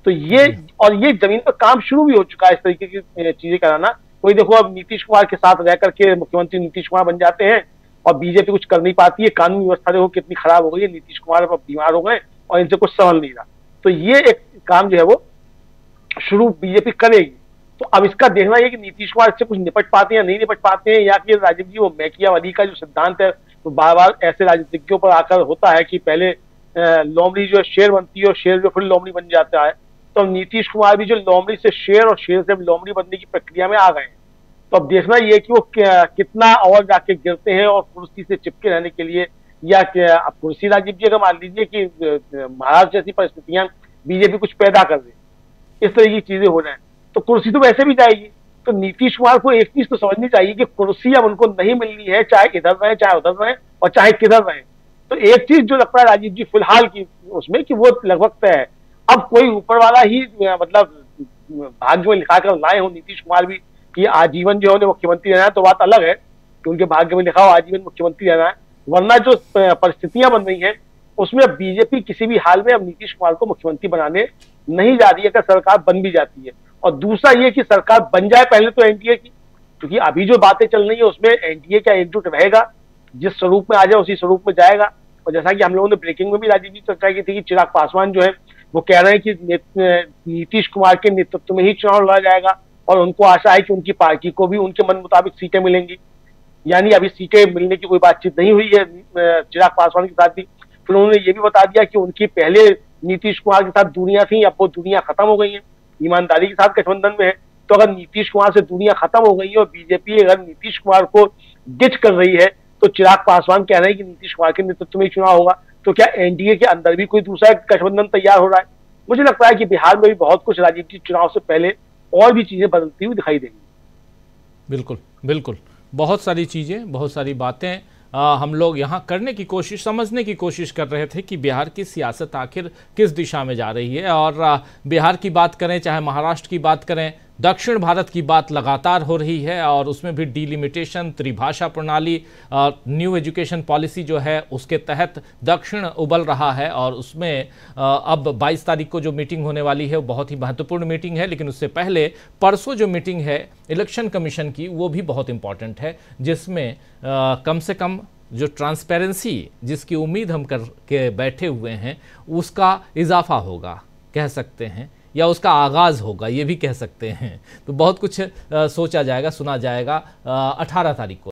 तो ये जमीन पर काम शुरू भी हो चुका है, इस तरीके की चीजें कराना। कोई देखो अब नीतीश कुमार के साथ रह करके मुख्यमंत्री नीतीश कुमार बन जाते हैं, और बीजेपी कुछ कर नहीं पाती है। कानून व्यवस्था देखो कितनी खराब हो गई है, नीतीश कुमार अब बीमार हो गए और इनसे कुछ संभल नहीं रहा। तो ये एक काम जो है वो शुरू बीजेपी करेगी। तो अब इसका देखना है कि नीतीश कुमार इससे कुछ निपट पाते हैं या नहीं निपट पाते हैं, या कि राजीव जी वो मैकियावली का जो सिद्धांत है तो बार बार ऐसे राजनीतिज्ञों पर आकर होता है कि पहले लोमड़ी जो शेर बनती है और शेर जो फिर लोमड़ी बन जाता है। तो नीतीश कुमार भी जो लोमड़ी से शेर और शेर से लोमड़ी बनने की प्रक्रिया में आ गए हैं। तो अब देखना ये कि वो कितना और जाके गिरते हैं और कुर्सी से चिपके रहने के लिए, या अब कुर्सी राजीव जी अगर मान लीजिए कि महाराष्ट्र जैसी परिस्थितियां बीजेपी कुछ पैदा कर दे, इस तरह की चीजें हो जाए तो कुर्सी तो वैसे भी जाएगी। तो नीतीश कुमार को एक चीज तो समझनी चाहिए कि कुर्सी अब उनको नहीं मिलनी है, चाहे इधर रहे चाहे उधर रहे और चाहे किधर रहे। तो एक चीज जो लगता है राजीव जी फिलहाल की उसमें कि वो लगभग तय है। अब कोई ऊपर वाला ही मतलब भाग्य में लिखा कर लाए हो नीतीश कुमार भी कि आजीवन जो है उन्हें मुख्यमंत्री रहना है, तो बात अलग है कि उनके भाग्य में लिखा हो आजीवन मुख्यमंत्री रहना है। वरना जो परिस्थितियां बन रही हैं उसमें बीजेपी किसी भी हाल में अब नीतीश कुमार को मुख्यमंत्री बनाने नहीं जा रही है, अगर सरकार बन भी जाती है। और दूसरा ये कि सरकार बन जाए पहले तो एनडीए की, क्योंकि अभी जो बातें चल रही है उसमें एनडीए क्या एकजुट रहेगा, जिस स्वरूप में आ जाए उसी स्वरूप में जाएगा। और जैसा कि हम लोगों ने ब्रेकिंग में भी राजीव जी चर्चा की थी कि चिराग पासवान जो है वो कह रहे हैं कि नीतीश कुमार के नेतृत्व में ही चुनाव लड़ा जाएगा और उनको आशा है कि उनकी पार्टी को भी उनके मन मुताबिक सीटें मिलेंगी। यानी अभी सीटें मिलने की कोई बातचीत नहीं हुई है चिराग पासवान के साथ भी। फिर उन्होंने ये भी बता दिया कि उनकी पहले नीतीश कुमार के साथ दूरियां थी, अब वो दूरियां खत्म हो गई हैं, ईमानदारी के साथ गठबंधन में है। तो अगर नीतीश कुमार से दूरियां खत्म हो गई है और बीजेपी अगर नीतीश कुमार को डिच कर रही है तो चिराग पासवान कह रहे हैं कि नीतीश कुमार के नेतृत्व में चुनाव होगा। तो क्या एनडीए के अंदर भी कोई दूसरा गठबंधन तैयार हो रहा है? मुझे लगता है कि बिहार में भी बहुत कुछ राजीव जी चुनाव से पहले और भी चीजें बदलती हुई दिखाई देंगी। बिल्कुल बिल्कुल, बहुत सारी चीजें, बहुत सारी बातें हम लोग यहाँ करने की कोशिश, समझने की कोशिश कर रहे थे कि बिहार की सियासत आखिर किस दिशा में जा रही है। और बिहार की बात करें चाहे महाराष्ट्र की बात करें, दक्षिण भारत की बात लगातार हो रही है और उसमें भी डिलिमिटेशन, त्रिभाषा प्रणाली, न्यू एजुकेशन पॉलिसी जो है उसके तहत दक्षिण उबल रहा है। और उसमें अब 22 तारीख को जो मीटिंग होने वाली है वो बहुत ही महत्वपूर्ण मीटिंग है। लेकिन उससे पहले परसों जो मीटिंग है इलेक्शन कमीशन की वो भी बहुत इंपॉर्टेंट है, जिसमें कम से कम जो ट्रांसपेरेंसी जिसकी उम्मीद हम करके बैठे हुए हैं उसका इजाफा होगा कह सकते हैं, या उसका आगाज़ होगा ये भी कह सकते हैं। तो बहुत कुछ सोचा जाएगा, सुना जाएगा 18 तारीख को।